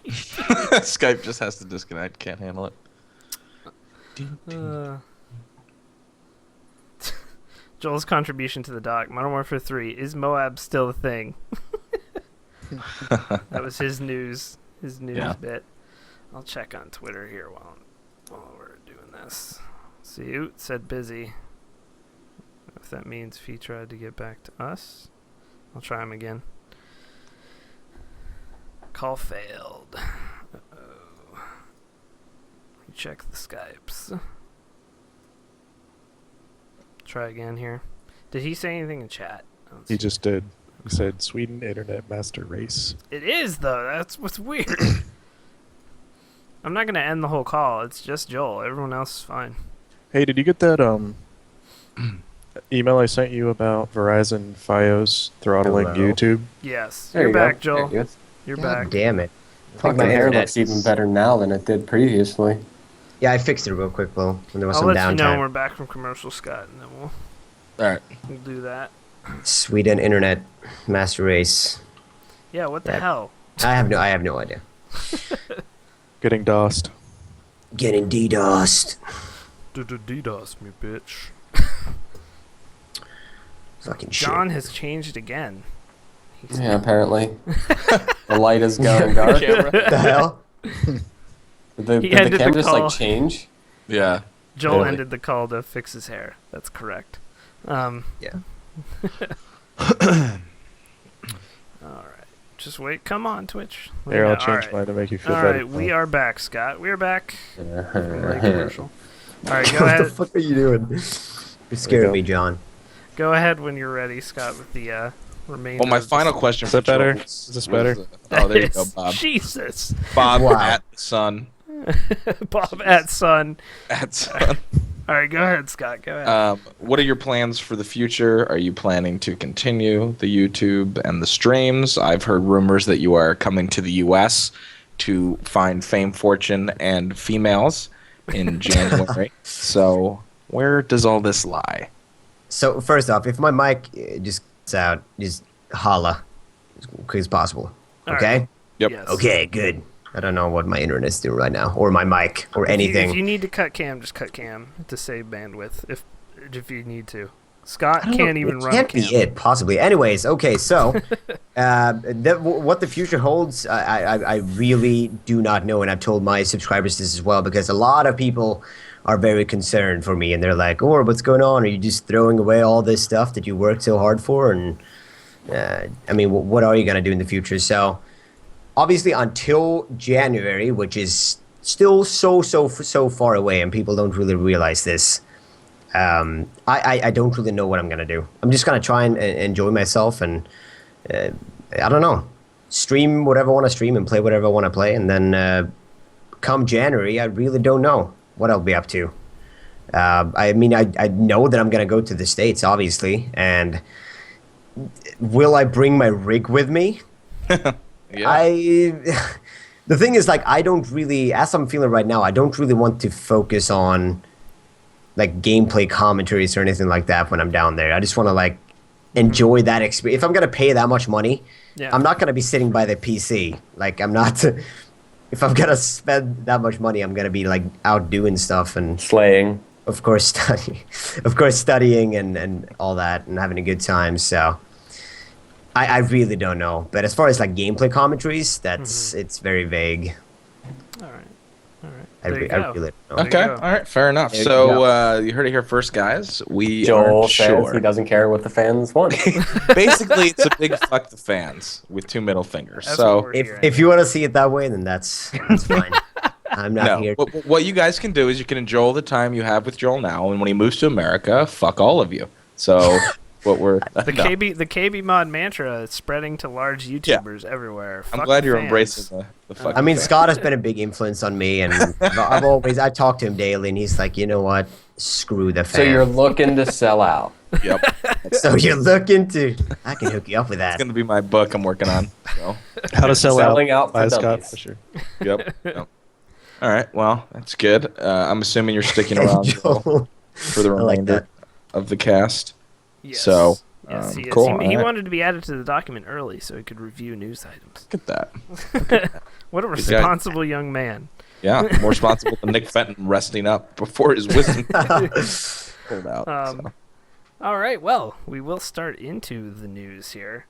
Skype just has to disconnect. Can't handle it. Joel's contribution to the doc. Modern Warfare 3. Is Moab still a thing? That was his news. Bit. I'll check on Twitter here while we're doing this. See, it said busy. If that means if he tried to get back to us, I'll try him again. Call failed. Uh-oh. Recheck the Skypes. Try again here. Did he say anything in chat? He just did. He said Sweden Internet Master Race. It is, though. That's what's weird. I'm not going to end the whole call. It's just Joel. Everyone else is fine. Hey, did you get that email I sent you about Verizon Fios throttling Hello. YouTube? Yes. There You're you go. back, Joel. There you go. You're God back. damn it. I think my Fucking hair internet. looks even better now than it did previously. Yeah, I fixed it real quick, Will, when there was I'll some let you know when downtime. we're back from commercial, Scott, and then All right. we'll do that. Sweden Internet Master Race. Yeah, what the Yeah. hell? I have no idea. Getting DOSed. Getting DDoSed. DDoS me, bitch. Fucking shit. John has changed again. Yeah, apparently. The light is going dark. Camera. the hell? Did He the ended the camera just call. like change? Yeah. Joel Really? ended the call to fix his hair. That's correct. Yeah. All right. Just wait. Come on, Twitch. Here, I'll All change right. mine to make you feel All better. right, we are back, Scott. We are back. Yeah. Commercial. All right, go What the ahead. fuck are you doing? You're scaring go. me, John. Go ahead when you're ready, Scott, with the remainder. Well, my of this- final question Is for that better? Joel Is this better? Oh, there you go, Bob. Jesus. Bob Wow. at Sun. Bob at Sun. At Sun. All right, go ahead, Scott. Go ahead. What are your plans for the future? Are you planning to continue the YouTube and the streams? I've heard rumors that you are coming to the U.S. to find fame, fortune, and females in January. So where does all this lie? So, first off, if my mic just gets out, just holla as quick as possible. All Okay? right. Yep. Yes. Okay, good. I don't know what my internet's doing right now, or my mic, or anything. If you need to cut cam, just cut cam to save bandwidth. If you need to. Scott can't even it run can't cam. be it, possibly. Anyways, okay, so what the future holds, I really do not know, and I've told my subscribers this as well, because a lot of people are very concerned for me, and they're like, "Oh, what's going on? Are you just throwing away all this stuff that you worked so hard for?" And I mean, what are you gonna do in the future? So, obviously, until January, which is still so far away, and people don't really realize this. I don't really know what I'm gonna do. I'm just gonna try and enjoy myself, and I don't know, stream whatever I want to stream and play whatever I want to play, and then come January, I really don't know what I'll be up to. I mean, I know that I'm gonna go to the States, obviously, and will I bring my rig with me? Yeah. The thing is, like, I don't really, as I'm feeling right now, I don't really want to focus on like gameplay commentaries or anything like that when I'm down there. I just want to like enjoy that experience. If I'm gonna pay that much money, Yeah. I'm not gonna be sitting by the PC. Like, I'm not. if I'm gonna spend that much money, I'm gonna be like out doing stuff and Slaying. of course studying and all that and having a good time. So I really don't know. But as far as like gameplay commentaries, it's very vague. All right. I There you really go. don't know. There Okay, you go. all right, fair enough. There you So go. you heard it here first, guys. We Joel aren't says sure. he doesn't care what the fans want. Basically, it's a big fuck the fans with 2 middle fingers. That's So what we're hearing. If you want to see it that way, then that's fine. I'm not no, here. what you guys can do is you can enjoy the time you have with Joel now, and when he moves to America, fuck all of you. So what we're The no. KBMOD mantra is spreading to large YouTubers everywhere. I'm Fuck glad the you're fans. embracing the fuck. I mean, the Scott has been a big influence on me, and I talk to him daily, and he's like, you know what? Screw the fans. So you're looking to sell out. fans. Yep. So you're looking to. I can hook you up with It's that. gonna be my book I'm working on. So. How to sell Selling out by for Scott dummies. Fisher. Yep. Yep. All right. Well, that's good. I'm assuming you're sticking around Joel, Joel. for the I like remainder that. of the cast. Yes. So, Yes, he is. cool, He alright. wanted to be added to the document early so he could review news items. Look at that. What a Good guy. responsible young man. Yeah, more responsible than Nick Fenton resting up before his wisdom pulled out. So. All right, well, we will start into the news here.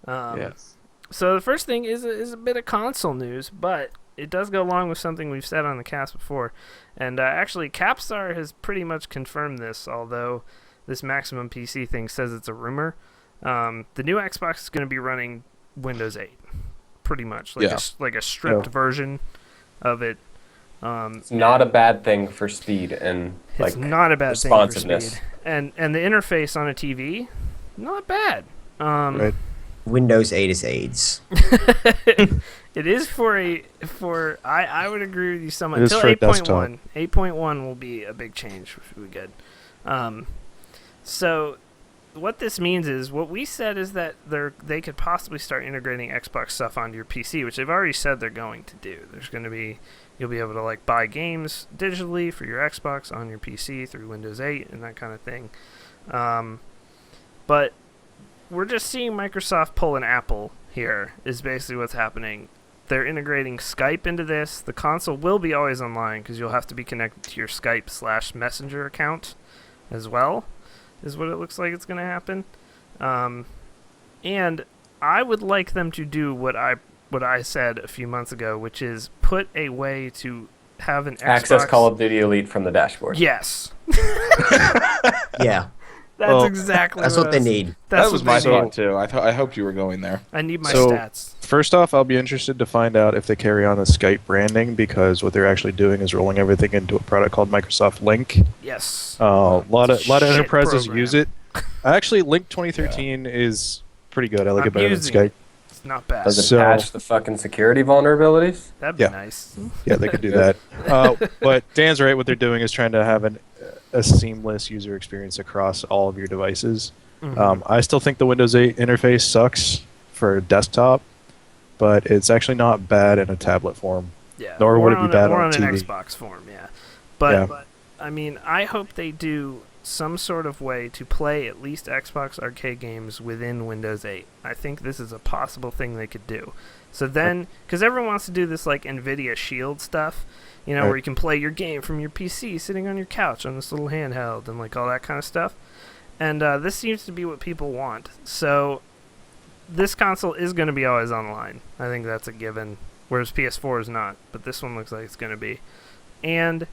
Yes. So the first thing is a bit of console news, but it does go along with something we've said on the cast before. And actually, Capstar has pretty much confirmed this, although this Maximum PC thing says it's a rumor. The new Xbox is going to be running Windows 8, pretty much, like a stripped version of it. It's not a bad thing for speed and It's like not a bad thing for responsiveness. speed, and the interface on a TV, not bad. Right. Windows 8 is AIDS. It is I would agree with you somewhat. It is Until for a 8.1. 8.1 will be a big change, which will be good. So what this means is, what we said is that they could possibly start integrating Xbox stuff onto your PC, which they've already said they're going to do. You'll be able to like buy games digitally for your Xbox on your PC through Windows 8 and that kind of thing. But we're just seeing Microsoft pull an Apple here, is basically what's happening. They're integrating Skype into this. The console will be always online because you'll have to be connected to your Skype/Messenger account as well, is what it looks like it's going to happen. And I would like them to do what I said a few months ago, which is put a way to have an Xbox... Access Call of Duty Elite from the dashboard. Yes. Yeah, That's exactly that's what what I they need. That's That was what my they need. thought too. I hoped you were going there. I need my So- stats. First off, I'll be interested to find out if they carry on the Skype branding, because what they're actually doing is rolling everything into a product called Microsoft Link. Yes. A lot of Shit enterprises program. use it. Actually, Link 2013 is pretty good. I like I'm it better than using Skype. it. It's not bad. Does it So- patch the fucking security vulnerabilities? That'd be Yeah. nice. Yeah, they could do that. But Dan's right. What they're doing is trying to have a seamless user experience across all of your devices. Mhm. I still think the Windows 8 interface sucks for desktop, but it's actually not bad in a tablet form. Yeah. Nor would Or it be on bad or on an TV. Xbox form, yeah. But, Yeah. but I mean, I hope they do some sort of way to play at least Xbox arcade games within Windows 8. I think this is a possible thing they could do. So then, because everyone wants to do this like NVIDIA Shield stuff, you know, Right. where you can play your game from your PC sitting on your couch on this little handheld and like all that kind of stuff. And this seems to be what people want. So this console is going to be always online. I think that's a given, whereas PS4 is not. But this one looks like it's going to be. And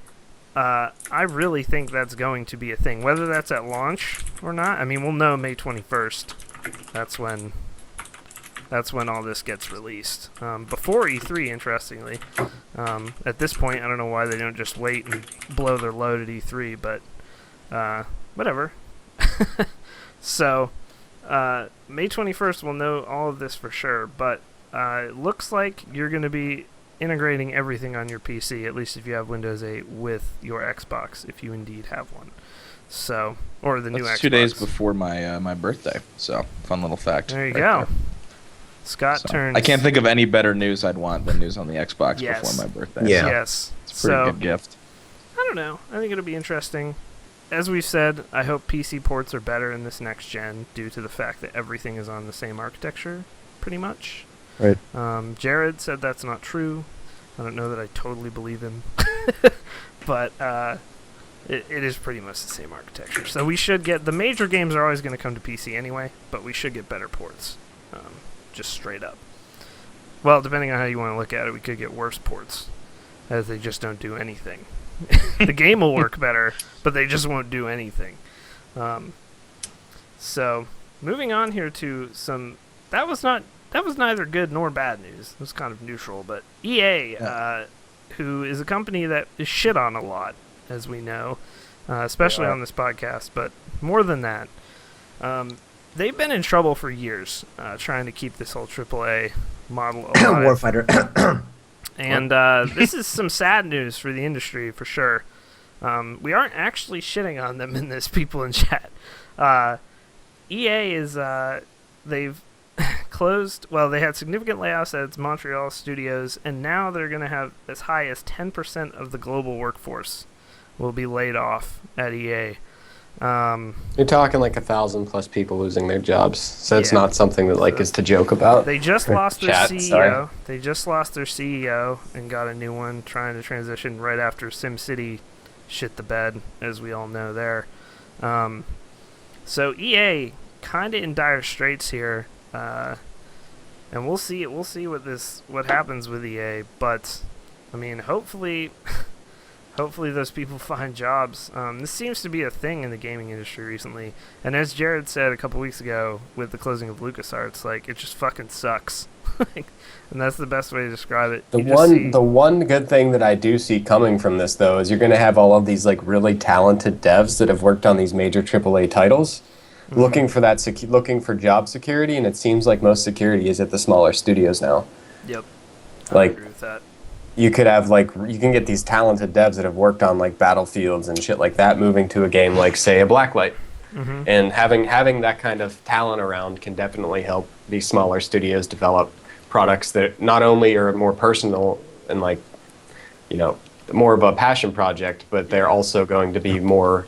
I really think that's going to be a thing. Whether that's at launch or not, I mean, we'll know May 21st. That's when all this gets released. Before E3, interestingly. At this point, I don't know why they don't just wait and blow their load at E3, but whatever. So, May 21st, we'll know all of this for sure, but it looks like you're going to be integrating everything on your PC, at least if you have Windows 8, with your Xbox, if you indeed have one. So, or the new Xbox. That's 2 days before my my birthday. So, fun little fact. There you right go. there. Scott So, turns... I can't think of any better news I'd want than news on the Xbox Yes. before my birthday. Yeah. So Yes. it's a pretty So, good gift. I don't know. I think it'll be interesting. As we've said, I hope PC ports are better in this next gen due to the fact that everything is on the same architecture, pretty much. Right. Jared said that's not true. I don't know that I totally believe him, but it is pretty much the same architecture. So we should get the major games are always going to come to PC anyway, but we should get better ports, just straight up. Well, depending on how you want to look at it, we could get worse ports, as they just don't do anything. The game will work better, but they just won't do anything. So, moving on here to some... That was neither good nor bad news. It was kind of neutral, but EA, who is a company that is shit on a lot, as we know, especially on this podcast, but more than that, they've been in trouble for years trying to keep this whole AAA model alive. Warfighter. And this is some sad news for the industry, for sure. We aren't actually shitting on them in this, people in chat. EA is, they've closed, well, they had significant layoffs at its Montreal studios, and now they're going to have as high as 10% of the global workforce will be laid off at EA. You're talking like 1,000+ people losing their jobs, so it's not something that is to joke about. They just lost their Chat, CEO. sorry. They just lost their CEO and got a new one, trying to transition right after SimCity shit the bed, as we all know there. So EA kind of in dire straits here, and we'll see what happens with EA. But I mean, hopefully those people find jobs. This seems to be a thing in the gaming industry recently. And as Jared said a couple weeks ago with the closing of LucasArts, it just fucking sucks. And that's the best way to describe it. The one good thing that I do see coming from this, though, is you're going to have all of these really talented devs that have worked on these major AAA titles, looking for looking for job security, and it seems like most security is at the smaller studios now. Yep. I agree with that. You could have you can get these talented devs that have worked on Battlefields and shit like that, moving to a game like, say, a Blacklight, and having that kind of talent around can definitely help these smaller studios develop products that not only are more personal and more of a passion project, but they're also going to be more.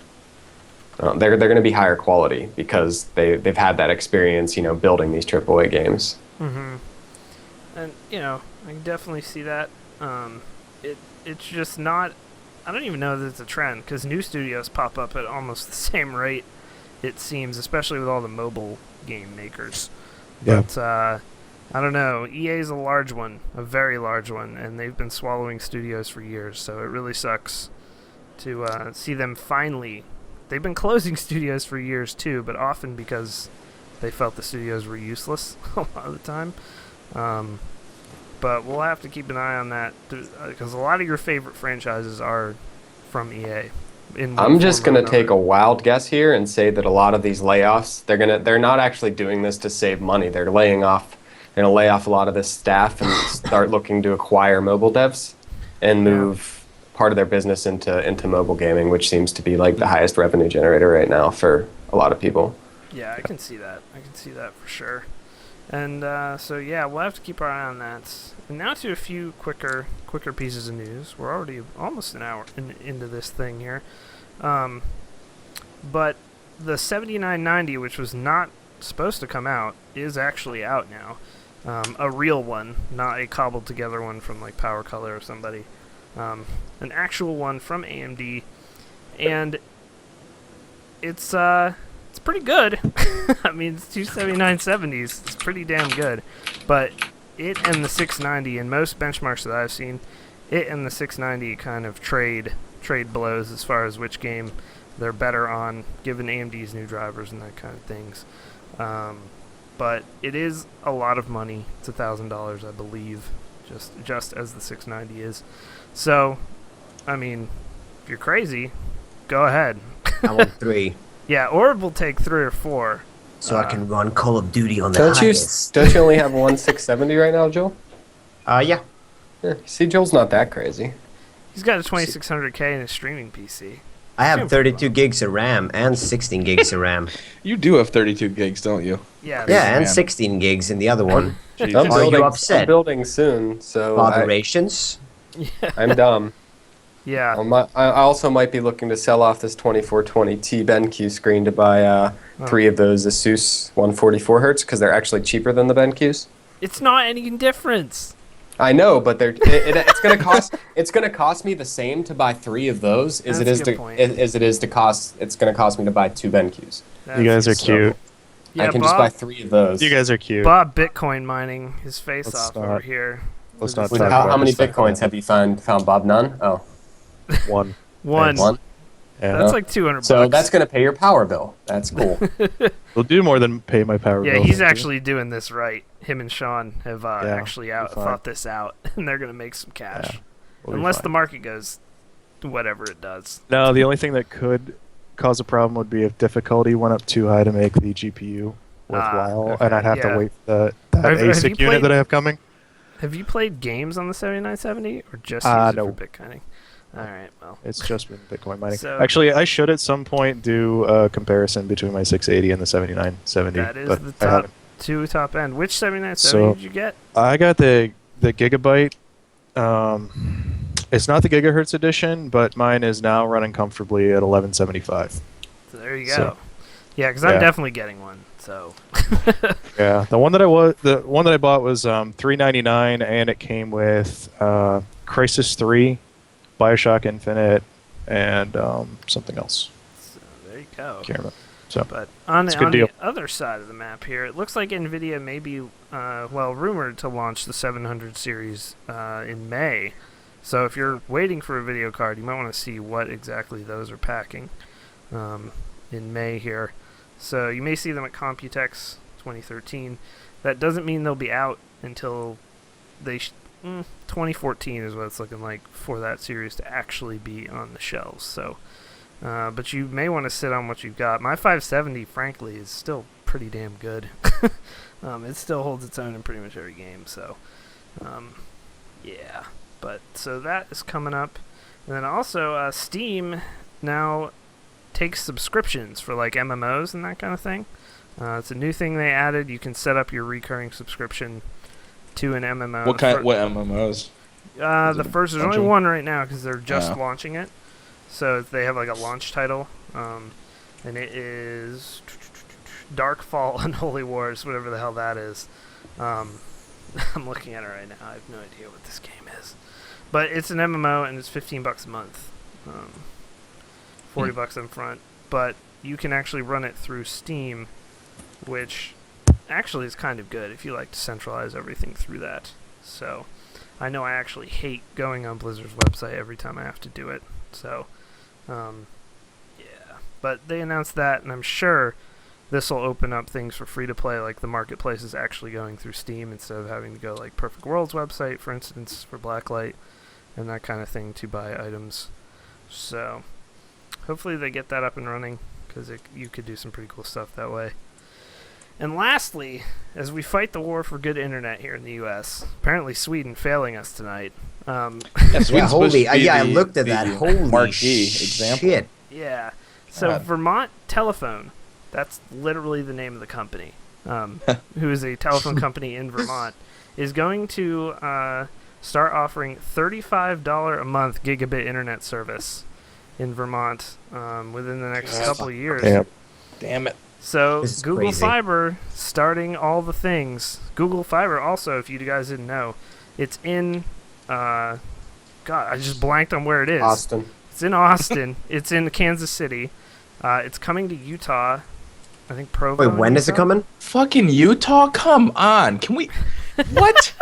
They're going to be higher quality because they've had that experience, building these AAA games. And I can definitely see that. It's just not. I don't even know that it's a trend because new studios pop up at almost the same rate, it seems, especially with all the mobile game makers. Yeah. But I don't know. EA is a large one, a very large one, and they've been swallowing studios for years. So it really sucks to see them finally. They've been closing studios for years too, but often because they felt the studios were useless a lot of the time. But we'll have to keep an eye on that because a lot of your favorite franchises are from EA. I'm just gonna take a wild guess here and say that a lot of these layoffs, they're not actually doing this to save money. They're gonna lay off a lot of this staff and start looking to acquire mobile devs and move part of their business into mobile gaming, which seems to be the highest revenue generator right now for a lot of people. Yeah, I can see that. I can see that for sure. And so yeah, we'll have to keep our eye on that. And now to a few quicker pieces of news. We're already almost an hour into this thing here. But the 7990, which was not supposed to come out, is actually out now. A real one, not a cobbled together one from Power Color or somebody. An actual one from AMD, and it's pretty good. I mean, it's two 7970s. It's pretty damn good. But it and the 690, and most benchmarks that I've seen, it and the 690 kind of trade blows as far as which game they're better on, given AMD's new drivers and that kind of things. But it is a lot of money. It's $1,000, I believe, just as the 690 is. So, I mean, if you're crazy, go ahead. I want 3. Yeah, or we'll take 3 or 4. So I can run Call of Duty on the Don't highest. you only have one 670 right now, Joel? Yeah. Yeah. See, Joel's not that crazy. He's got a 2600K in his streaming PC. I have 32 gigs of RAM and 16 gigs of RAM. You do have 32 gigs, don't you? Yeah. Yeah, and Man. 16 gigs in the other one. Jesus. Are you upset? I'm building soon, so Moderations? I'm dumb. Yeah. I also might be looking to sell off this 2420T BenQ screen to buy 3 of those Asus 144 Hz because they're actually cheaper than the BenQs. It's not any difference. I know, but it's gonna cost me the same to buy 3 of those as That's a good point. it's gonna cost me to buy 2BenQs. You guys are So- cute. Yeah, I can Bob, just buy 3 of those. You guys are cute. Bob Bitcoin mining his face Let's off not- over here. let's with not his- talk How about many this. bitcoins have you found, Bob? None? Oh, One. One. one. Yeah. That's like 200 So bucks. that's gonna pay your power bill. That's cool. We'll do more than pay my power Yeah, bill. he's thank you. actually doing this right. Him and Sean have actually we'll be fine. thought this out, and they're gonna make some cash. Yeah, we'll be Unless fine. the market goes whatever it does. No, the only thing that could cause a problem would be if difficulty went up too high to make the GPU worthwhile, okay, and I'd have yeah. to wait for that Have you ASIC unit played- that I have coming. Have you played games on the 7970 or just use No. it for Bitcoining? All right, well. It's just been Bitcoin mining. So- Actually, I should at some point do a comparison between my 680 and the 7970. That is but the I top haven't. top end. Which 7970 So- did you get? I got the Gigabyte. It's not the gigahertz edition, but mine is now running comfortably at 1175. So there you go. So- Yeah, because I'm yeah. definitely getting one. So Yeah, the one that I bought was $399, and it came with Crisis 3, BioShock Infinite, and something else. there you go. Can't remember. So But on It's the, a good on deal. the other side of the map here, it looks like NVIDIA may be, rumored to launch the 700 series in May. So if you're waiting for a video card, you might want to see what exactly those are packing in May here. So you may see them at Computex 2013. That doesn't mean they'll be out until 2014 is what it's looking like for that series to actually be on the shelves. So. But you may want to sit on what you've got. My 570, frankly, is still pretty damn good. It still holds its own in pretty much every game. So, yeah. But so that is coming up, and then also Steam now takes subscriptions for like MMOs and that kind of thing. It's a new thing they added. You can set up your recurring subscription to an MMO. What MMOs? The first, there's only bunch of- one right now because they're just Yeah. launching it. So they have like a launch title, and it is Darkfall Unholy Wars, whatever the hell that is. I'm looking at it right now. I have no idea what this game is, but it's an MMO and it's $15 a month, $40 up front. But you can actually run it through Steam, which actually is kind of good if you like to centralize everything through that. So I know I actually hate going on Blizzard's website every time I have to do it. So, yeah. But they announced that, and I'm sure this will open up things for free-to-play, like the marketplace is actually going through Steam instead of having to go like Perfect World's website, for instance, for Blacklight, and that kind of thing to buy items. So, hopefully they get that up and running, because you could do some pretty cool stuff that way. And lastly, as we fight the war for good internet here in the U.S., apparently Sweden failing us tonight. Yeah, Yeah, Sweden's supposed holy, to be I the- looked at that. the Holy marquee example. shit. Yeah. So God. Vermont Telephone, that's literally the name of the company, who is a telephone company in Vermont, is going to start offering $35 a month gigabit internet service in Vermont within the next couple of years. yeah. Damn it. So This is Google crazy. Fiber starting all the things. Google Fiber also, if you guys didn't know, it's in God, I just blanked on where it is. Austin. It's in Austin. It's in Kansas City. It's coming to Utah. I think Provo. Wait, when is it Utah? coming? Fucking Utah? Come on. Can we... What?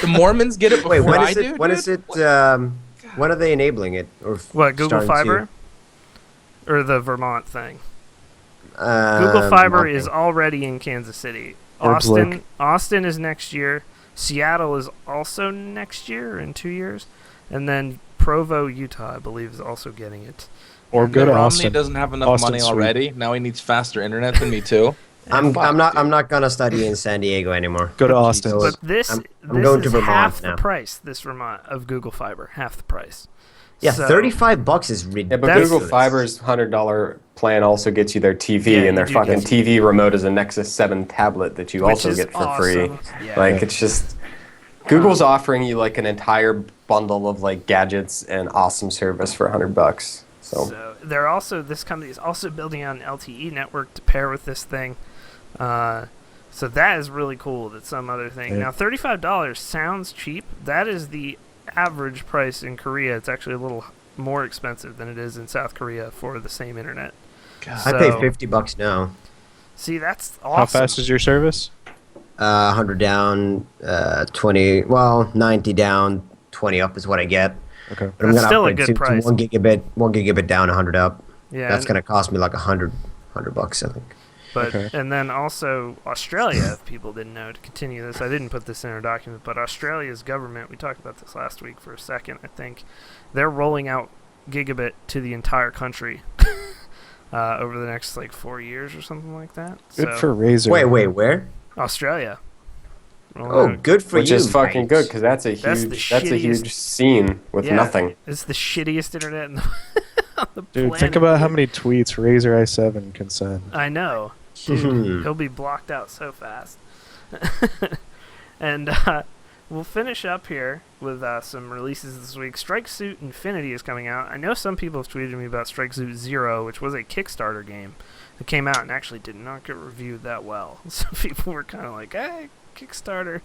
The Mormons get it before Wait, when I is do, it? When dude? is it? When are they enabling it? Or What, Google starting Fiber? Or the Vermont thing? to? Google Fiber Marketing. is already in Kansas City. Orbs Lake. Austin is next year. Seattle is also next year, in 2 years. And then Provo, Utah, I believe, is also getting it. Or And go to Romney Austin. doesn't have enough Austin, money sweet. already. Now he needs faster internet than me too. I'm Fuck, not. dude. I'm not gonna study in San Diego anymore. Go to Austin. So But this, I'm this going is to Vermont half now. the price, this Vermont, of Google Fiber. Half the price. Yeah, So- $35 is Yeah, ridiculous. but Google Fiber's $100 plan also gets you their TV, Yeah, and their you do fucking get- TV remote is a Nexus 7 tablet that you Which also is get for free. awesome. Yeah. Like, it's just... Google's offering you, like, an entire bundle of, like, gadgets and awesome service for $100. So they're also, this company is also building out an LTE network to pair with this thing. So that is really cool. That's some other thing. Yeah. Now, $35 sounds cheap. That is the average price in Korea. It's actually a little more expensive than it is in South Korea for the same internet. I pay $50 now. See, that's awesome. How fast is your service? 100 down, 20. Well, 90 down, 20 up is what I get. Okay. But I'm That's gonna still a upgrade good price. to 1 gigabit down, 100 up. Yeah, That's and- gonna cost me like $100 bucks, I think. But Okay. and then also Australia, if people didn't know, to continue this, I didn't put this in our document, but Australia's government, we talked about this last week for a second, I think, they're rolling out gigabit to the entire country over the next like 4 years or something like that. Good So, for Razer. Wait, where? Australia. Rolling Oh, out- good for Which you. is fucking mate. good because that's a That's huge the shittiest- huge scene with Yeah. nothing. It's the shittiest internet in the, on the Dude, planet. think about how many tweets Razer i7 can send. I know. Dude, he'll be blocked out so fast. And we'll finish up here with some releases this week. Strike Suit Infinity is coming out. I know some people have tweeted me about Strike Suit Zero, which was a Kickstarter game that came out and actually did not get reviewed that well. So people were kind of like, hey, Kickstarter.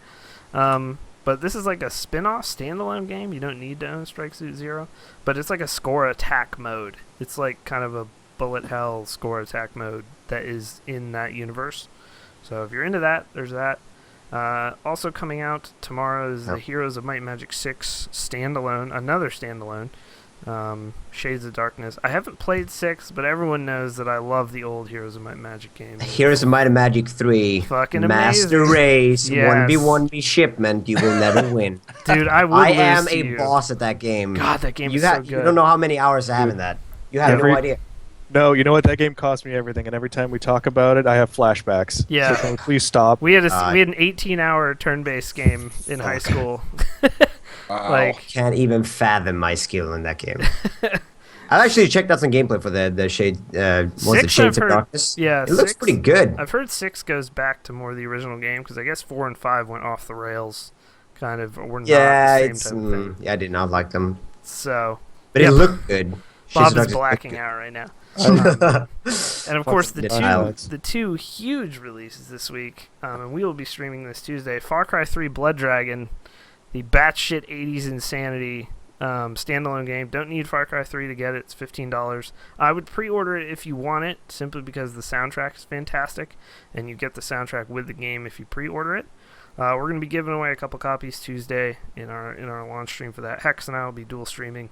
But this is like a spin-off standalone game. You don't need to own Strike Suit Zero. But it's like a score attack mode. It's like kind of a bullet hell score attack mode that is in that universe. So if you're into that, there's that. Also coming out tomorrow is the Heroes of Might and Magic 6 standalone, another standalone. Shades of Darkness. I haven't played 6, but everyone knows that I love the old Heroes of Might and Magic games. Heroes of Might and Magic 3. Fucking Master amazing. Race. Yes. 1v1v shipment. You will never win. Dude, I would I lose am to a you. boss at that game. God, that game you is so have, good. You don't know how many hours I have in that. You have Every- no idea. No, you know what? That game cost me everything, and every time we talk about it, I have flashbacks. Yeah. So can we please stop? We had an 18-hour turn-based game in high school. Wow. Like, Can't even fathom my skill in that game. I actually checked out some gameplay for the Shade. Was it Six, Shades I've of heard- Darkness? yeah, it looks 6 pretty good. I've heard 6 goes back to more the original game because I guess 4 and 5 went off the rails, kind of, or were not Yeah, the same it's type of thing. yeah, I did not like them, So but Yeah, it looked good. Shades Bob of is Darkness blacking looked out right now. good. And of course, the Violence. two huge releases this week, and we will be streaming this Tuesday. Far Cry 3 Blood Dragon, the batshit 80s insanity standalone game. Don't need Far Cry 3 to get it. It's $15. I would pre-order it if you want it, simply because the soundtrack is fantastic, and you get the soundtrack with the game if you pre-order it. We're going to be giving away a couple copies Tuesday in our launch stream for that. Hex and I will be dual streaming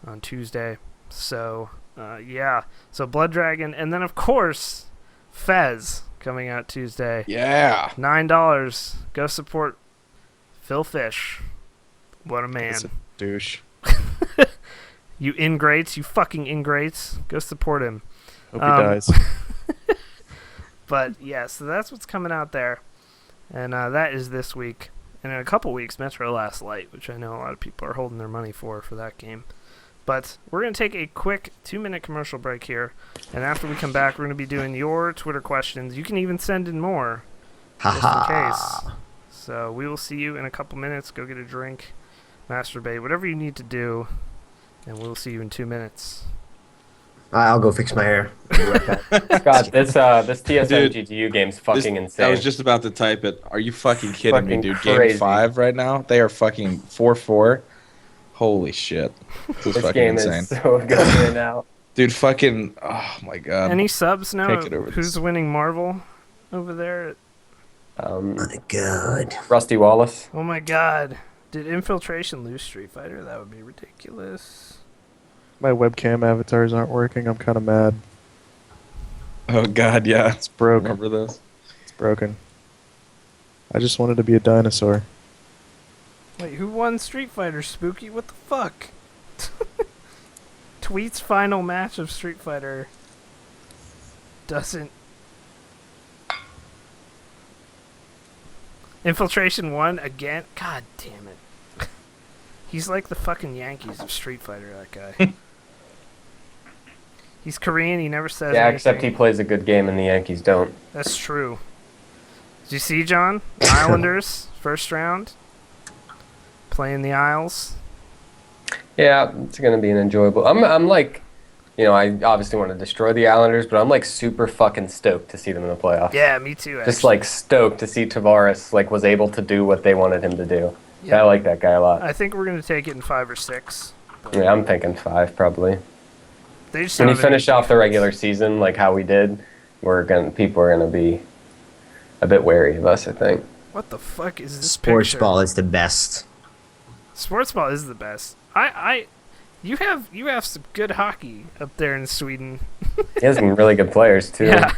on Tuesday. So, yeah. So, Blood Dragon. And then, of course, Fez coming out Tuesday. Yeah. $9. Go support Phil Fish. What a man. That's a douche. You ingrates. You fucking ingrates. Go support him. Hope he dies. But, yeah. So, that's what's coming out there. And that is this week. And in a couple weeks, Metro Last Light, which I know a lot of people are holding their money for that game. But we're going to take a quick 2-minute commercial break here. And after we come back, we're going to be doing your Twitter questions. You can even send in more, just in case. So we will see you in a couple minutes. Go get a drink, masturbate, whatever you need to do. And we'll see you in 2 minutes. I'll go fix my hair. I'll be right back. God, this TSM Dude, GTU game's fucking insane. I was just about to type it. Are you fucking kidding me, Fucking dude? crazy. Game 5 right now? They are fucking 4-4. Holy shit. This is this fucking game insane. is so good right now. Dude, fucking, oh my god. Any subs now? Can't get over Who's this. winning Marvel over there? My God. Rusty Wallace. Oh my god. Did Infiltration lose Street Fighter? That would be ridiculous. My webcam avatars aren't working. I'm kind of mad. Oh god, yeah. It's broken. Remember this? It's broken. I just wanted to be a dinosaur. Wait, who won Street Fighter, Spooky? What the fuck? Tweet's final match of Street Fighter doesn't... Infiltration won again? God damn it. He's like the fucking Yankees of Street Fighter, that guy. He's Korean, he never says Yeah, anything. except he plays a good game and the Yankees don't. That's true. Did you see, John? Islanders, first round. Playing the Isles. Yeah, it's gonna be an enjoyable. I'm like, I obviously want to destroy the Islanders, but I'm like super fucking stoked to see them in the playoffs. Yeah, me too. Just Actually. like stoked to see Tavares like was able to do what they wanted him to do. Yep. I like that guy a lot. I think we're gonna take it in 5 or 6. Yeah, I'm thinking 5 probably. They just When you sounded finish off the regular season like how we did, people are gonna be a bit wary of us, I think. What the fuck is this Sports picture? ball is the best. Sports ball is the best. You have some good hockey up there in Sweden. He has some really good players too. Yeah.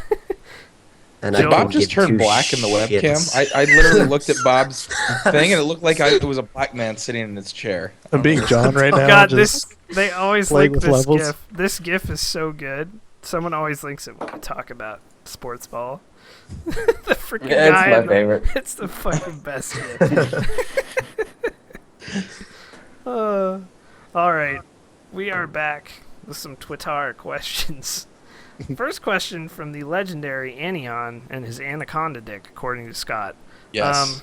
And Did I Bob don't just give turn two black in the webcam? shits. I literally looked at Bob's thing and it looked like it was a black man sitting in his chair. I'm being John right now. God, just they always playing link with this levels. gif. This gif is so good. Someone always links it when we talk about sports ball. The freaking Yeah, guy. it's my favorite. It's the fucking best gif. All right, we are back with some Twitter questions. First question from the legendary Anion and his anaconda dick, according to Scott. Yes.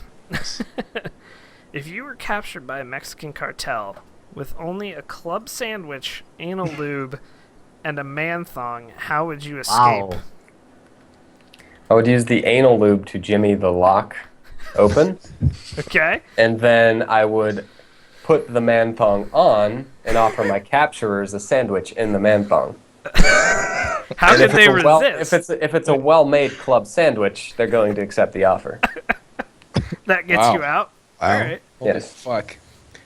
If you were captured by a Mexican cartel with only a club sandwich, anal lube, and a man thong, how would you escape? Wow. I would use the anal lube to jimmy the lock open, Okay. and then I would put the man thong on and offer my capturers a sandwich in the man thong. How And could they if resist? it's a well-made club sandwich, they're going to accept the offer. That gets Wow. you out? Wow. All right. Holy Yes. fuck.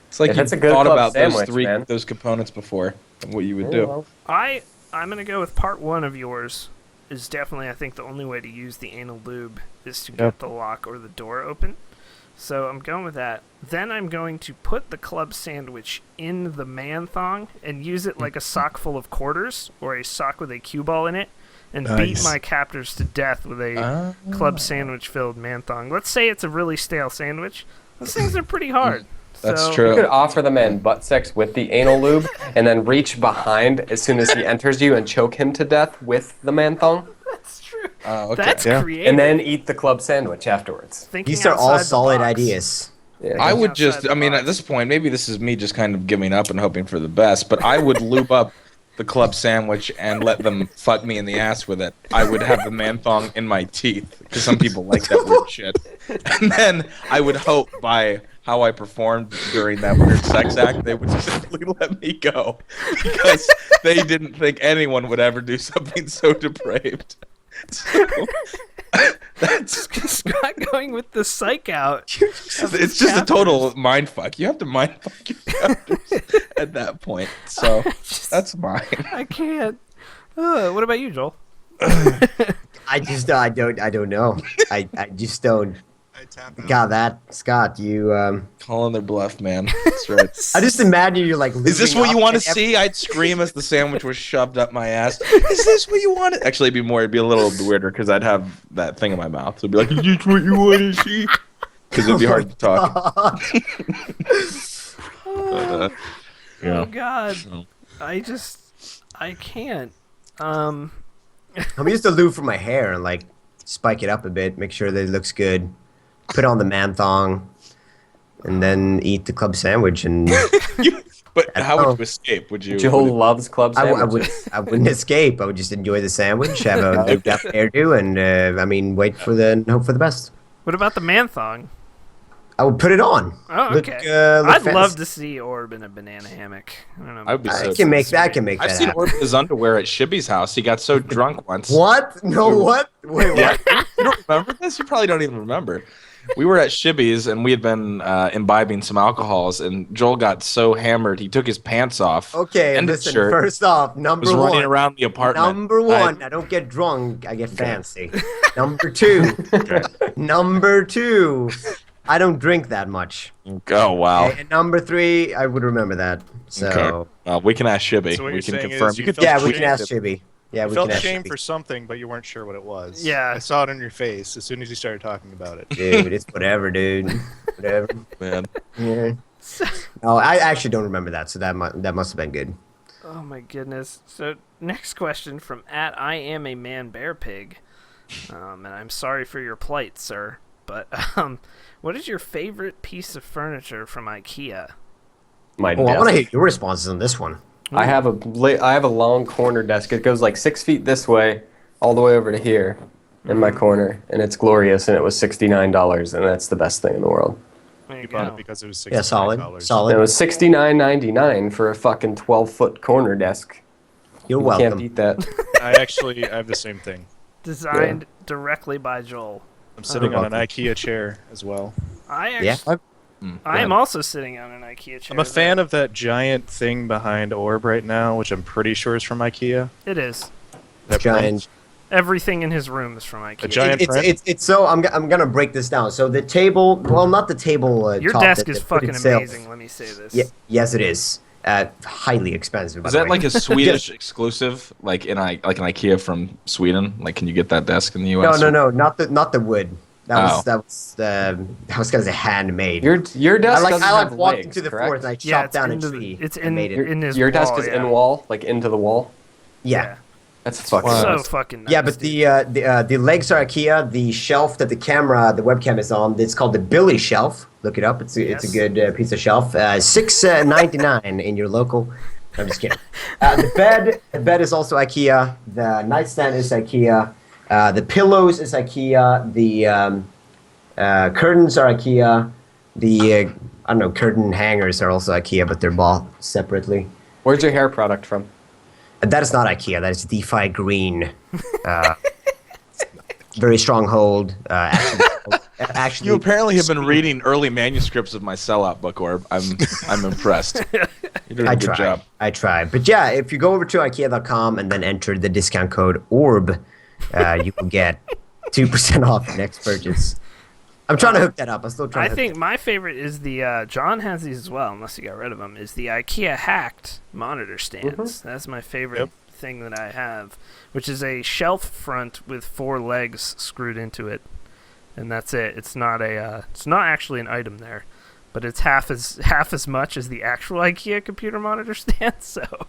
It's like If you it's a good thought club about sandwich, man. those components before and what you would do. I'm going to go with part 1 of yours. Is definitely, I think, the only way to use the anal lube is to get Yep. the lock or the door open. So I'm going with that. Then I'm going to put the club sandwich in the man thong and use it like a sock full of quarters or a sock with a cue ball in it and beat Nice. my captors to death with a club sandwich filled man thong. Let's say it's a really stale sandwich. Those things are pretty hard. That's So- true. You could offer the man butt sex with the anal lube, and then reach behind as soon as he enters you and choke him to death with the man thong, That's true. Okay. That's Yeah. creative. and then eat the club sandwich afterwards. Thinking These are all outside the solid box. ideas. Yeah. I would outside just, the I mean, box. at this point, maybe this is me just kind of giving up and hoping for the best, but I would lube up the club sandwich and let them fuck me in the ass with it. I would have the man thong in my teeth, because some people like that weird shit. And then I would hope by how I performed during that weird sex act, they would simply let me go, because they didn't think anyone would ever do something so depraved. So, that's Scott going with the psych out. it's just a total mind fuck. You have to mind fuck your characters at that point. So that's mine. I can't. What about you, Joel? I don't know. I just don't. God, that Scott, you. Calling their bluff, man. That's right. I just imagine you're like. Is this lubing what you up want to and see? I'd scream as the sandwich was shoved up my ass. Is this what you want? Actually, it'd be a little weirder because I'd have that thing in my mouth. It'd be like, is this what you want to see? Because it'd be hard to talk. Oh God, I can't. I'm used to lube for my hair and like spike it up a bit, make sure that it looks good. Put on the man thong, and then eat the club sandwich. And But how would you escape? Would you? Joel loves club I sandwiches. wouldn't escape. I would just enjoy the sandwich, have a looped up hairdo, and wait for and hope for the best. What about the man thong? I would put it on. Oh, Look, okay. look I'd fancy. love to see Orb in a banana hammock. I don't know. I would be so. I can make that. I can make I've that seen happen. Orb in his underwear at Shibby's house. He got so drunk once. What? No, what? Wait, Yeah, what? you don't remember this? You probably don't even remember. We were at Shibby's and we had been imbibing some alcohols, and Joel got so hammered he took his pants off. Okay, and his listen. shirt, First off, number was running one. around the apartment. Number one, I don't get drunk. I get fancy. Number two, number two, I don't drink that much. Oh wow. Okay, and number three, I would remember that. So Okay. We can ask Shibby. So what we you're can saying confirm. is You you could felt yeah, we tweet can ask it. Chibi. Yeah, You we felt can ask shame Chibi. for something, but you weren't sure what it was. Yeah. I saw it on your face as soon as you started talking about it. Dude, it's whatever, dude. Whatever. Man. Yeah. No, I actually don't remember that, so that must have been good. Oh my goodness. So next question from @I am a man bear pig, and I'm sorry for your plight, sir. But what is your favorite piece of furniture from IKEA? My Oh, I want to desk. hear your responses on this one. I have a long corner desk. It goes like 6 feet this way, all the way over to here, in my corner, and it's glorious. And it was $69, and that's the best thing in the world. There you You bought go. it because it was $69. Yeah, solid. And it Solid. was $69.99 for a fucking 12-foot corner desk. You're You welcome. can't beat that. I have the same thing. Designed directly by Joel. I'm sitting on an welcome. IKEA chair as well. I Yeah. actually, I am also sitting on an IKEA chair. I'm a fan of that giant thing behind Orb right now, which I'm pretty sure is from IKEA. It is. That Giant. Everything in his room is from IKEA. A giant It's, print? it's so I'm gonna break this down. So the table, well, not the table. Your top desk that is they put fucking itself. amazing. Let me say this. Yeah, yes, it is. Highly expensive. By Is the that way. like a Swedish exclusive, like an IKEA from Sweden? Like, can you get that desk in the U.S.? No, not the wood. Oh. That was gonna say handmade. Your desk doesn't I have walked legs, into the correct? floor and I Yeah, chopped down a tree. It's and in made it. in his Your desk wall, is yeah. in wall, like into the wall. Yeah. That's fucking So nuts. fucking nice. Yeah, but the legs are IKEA. The shelf that the webcam is on, it's called the Billy shelf. Look it up. It's a Yes. good piece of shelf. $6.99 in your local. I'm just kidding. The bed is also IKEA. The nightstand is IKEA. The pillows is IKEA. The curtains are IKEA. The I don't know, curtain hangers are also IKEA, but they're bought separately. Where's your hair product from? That is not IKEA. That is DeFi Green. Very strong hold. Actually, You apparently have been reading early manuscripts of my sellout book, Orb. I'm impressed. You're doing a I good try. job. I try. But yeah, if you go over to IKEA.com and then enter the discount code ORB, you will get 2% off your next purchase. I'm trying to hook that up. I'm still trying I to think my favorite is the John has these as well, unless you got rid of them. Is the IKEA hacked monitor stands? That's my favorite thing that I have, which is a shelf front with 4 legs screwed into it, and that's it. It's not actually an item there, but it's half as much as the actual IKEA computer monitor stand. So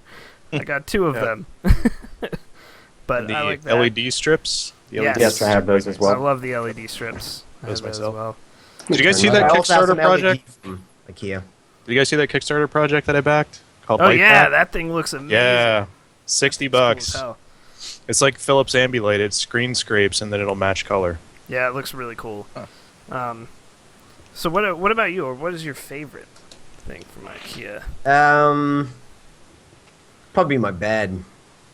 I got 2 of them. But The I like that. LED strips. The Yes. Yes, I have those as I well. love the LED strips. I Those have those as myself. well. Did you guys see I that also have Kickstarter some project? LED from IKEA. Did you guys see that Kickstarter project that I backed called Oh Light yeah, Pack? that thing looks amazing. Yeah, $60. Cool as hell. It's like Philips ambulated screen scrapes, and then it'll match color. Yeah, it looks really cool. So what about you, or what is your favorite thing from IKEA? Probably my bed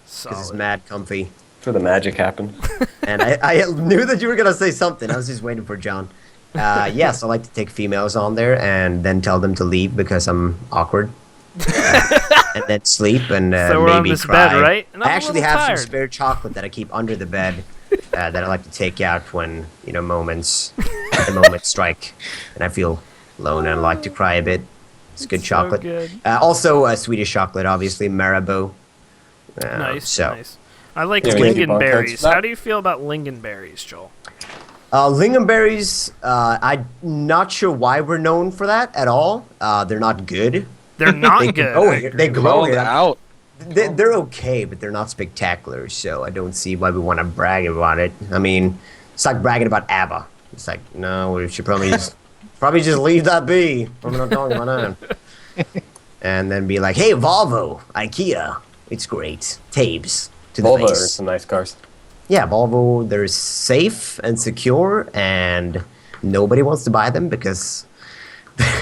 because it's Solid. mad comfy. That's where the magic happened. And I knew that you were gonna say something. I was just waiting for John. Yes, I like to take females on there and then tell them to leave because I'm awkward. And then sleep and So we're on maybe this cry. bed, right? And I'm I a actually little have tired. some spare chocolate that I keep under the bed that I like to take out when the moments strike and I feel alone and I like to cry a bit. It's good so chocolate. good. Also, Swedish chocolate, obviously Marabou. Nice, So. nice. I like Yeah, we need to bunk heads lingonberries. for that. How do you feel about lingonberries, Joel? Lingonberries, I'm not sure why we're known for that at all. They're not good. They're not They good. grow I here. agree. They grow Rolled here. out. They're okay, but they're not spectacular. So I don't see why we want to brag about it. I mean, it's like bragging about ABBA. It's like, no, we should probably just leave that be. I'm not talking about that. And then be like, hey, Volvo, IKEA, it's great. Tapes to the Volvo are face. some nice cars. Yeah, Volvo, they're safe and secure, and nobody wants to buy them because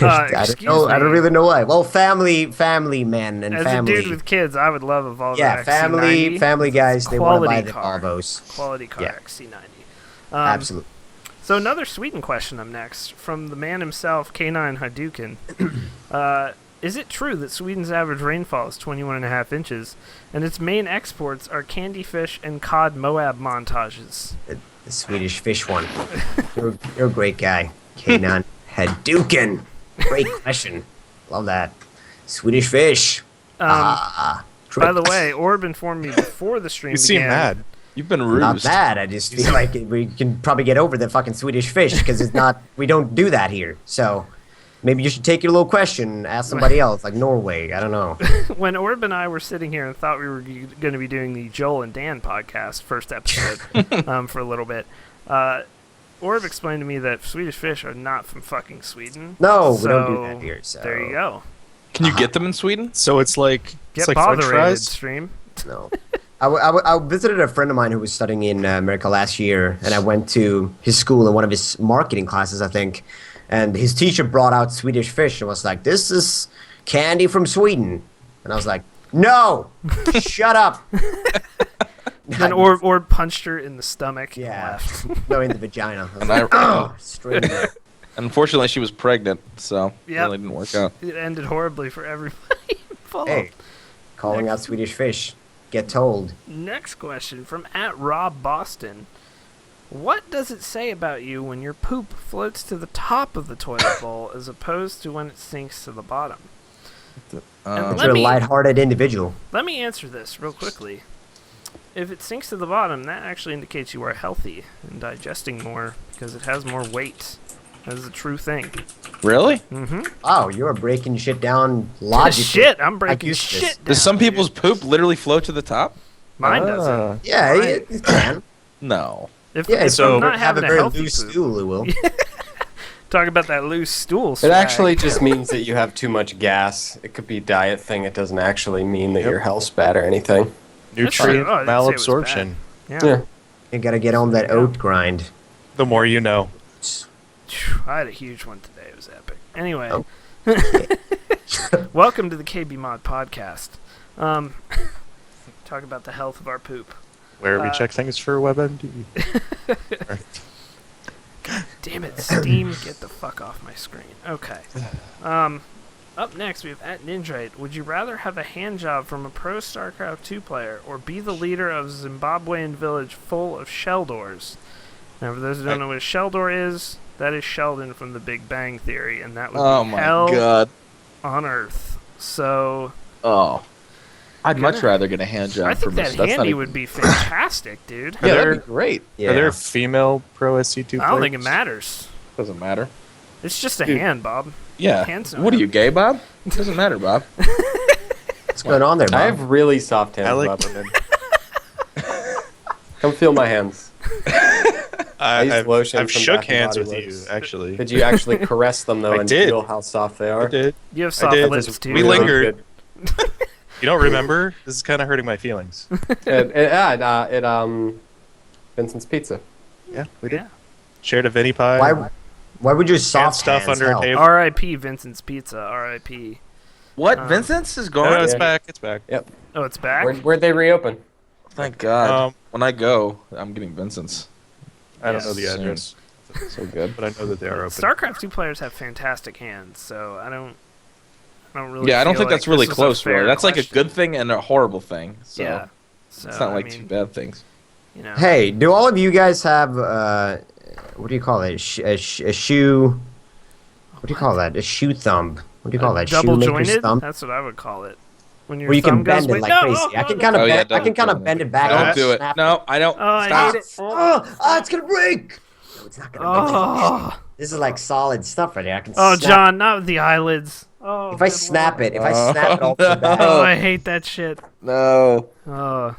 I don't really know why. Well, family men and As family. a dude with kids, I would love a Volvo Yeah, XC90. family guys, they want to buy Quality the car. Volvos. Quality car Yeah. XC90. Absolutely. So another Sweden question up next from the man himself, K9 Hadouken. Is it true that Sweden's average rainfall is 21.5 inches, and its main exports are candy fish and cod Moab montages? The Swedish fish one. You're a great guy. K9 Hadouken. Great question. Love that. Swedish fish. By the way, Orb informed me before the stream You seem began. mad. You've been rused. Not bad. I just feel like we can probably get over the fucking Swedish fish because it's not. We don't do that here. So maybe you should take your little question and ask somebody else, like Norway. I don't know. When Orb and I were sitting here and thought we were going to be doing the Joel and Dan podcast, first episode, for a little bit, Orb explained to me that Swedish fish are not from fucking Sweden. No, we So, don't do that here. So there you go. Can you get them in Sweden? So it's like Get it's like French botherated, fries. stream. No. I visited a friend of mine who was studying in America last year, and I went to his school in one of his marketing classes, I think. And his teacher brought out Swedish fish and was like, "This is candy from Sweden." And I was like, "No, shut up." And or punched her in the stomach. And Yeah. left. No, in the vagina. I was And like, I- "Oh," straight in there. Unfortunately, she was pregnant, so it Yep. really didn't work out. It ended horribly for everybody involved. Hey, calling out Swedish fish. Get told. Next question from @RobBoston. What does it say about you when your poop floats to the top of the toilet bowl as opposed to when it sinks to the bottom? Um, Let You're a me- lighthearted individual. Let me answer this real quickly. If it sinks to the bottom, that actually indicates you are healthy and digesting more because it has more weight. That is a true thing. really? Mm-hmm. Oh, you're breaking shit down logically. Shit, I'm Like breaking you shit just- down. Does some dude. people's poop literally float to the top? Mine doesn't. Yeah, Right. it can. No. If, Yeah, if so I'm not have having a a very healthy loose poop, stool, it will. talk about that loose stool. It swag. actually just means that you have too much gas. It could be a diet thing. It doesn't actually mean that your health's bad or anything. Nutrient Oh, I didn't say it was malabsorption. Yeah. Yeah. You gotta get on that oat grind. The more you know. Phew, I had a huge one today. It was epic. Anyway, Oh. welcome to the KBMOD podcast. Talk about the health of our poop. Where we check things for WebMD. Damn it, Steam, get the fuck off my screen. Okay. Up next, we have @Ninjite. Would you rather have a hand job from a pro StarCraft 2 player or be the leader of a Zimbabwean village full of shell doors? Now, for those who don't know what a shell door is, that is Sheldon from The Big Bang Theory, and that would Oh be my hell god. on Earth. So, Oh. I'd much Gonna- rather get a hand job I from think a that that's not handy even- would be fantastic, dude. Yeah, there- that'd be great. Yeah. Are there female pro SC2 I don't think it players? matters. Doesn't matter. It's just a Dude. hand, Bob. Yeah. Hands don't What are have- you, gay, Bob? It doesn't matter, Bob. What's going on there, Bob? I have really soft hands, I like Bob. women. Come feel my hands. I use I've, lotion I've from shook Bath and hands Body with you, Works. actually. Did you actually caress them, though, I and did. feel how soft they are? I did. You have I soft did. lips, too. We Really lingered. good. You don't remember? This is kind of hurting my feelings. Vincent's Pizza. Yeah, we did. Yeah. Shared a Vinnie pie. Why would your Canned soft stuff hands under a help? table. R.I.P. Vincent's Pizza. R.I.P. What? Vincent's is No, gone? no, it's back. It's back. Oh, it's back? Where'd they reopen? Thank God. Um, when I go, I'm getting Vincent's. I don't know the Yes. address, So good. but I know that they are open. StarCraft 2 players have fantastic hands, so I don't really Yeah, I don't feel think like that's really this is a close, fair really. That's like a question. good thing and a horrible thing. So Yeah. So, it's not like I mean, two bad things. You know. Hey, do all of you guys have what do you call it? A shoe? What do you call that? A shoe thumb? What do you call that? Double Shoemaker's jointed? thumb? That's what I would call it. When your Where you thumb can goes bend it way- like No, crazy. oh, I can no, kind no. of Oh, yeah, bend. I can kind of double bend it back. Don't and do it. snap No, I don't. Oh, I Stop. hate it. It's gonna break. No, it's not gonna break. Oh, This is like solid stuff right here. I can. oh, snap. John, not with the eyelids. Oh, If I good snap Lord. it, if I snap it all to the Oh, back. I hate that shit. No. Oh,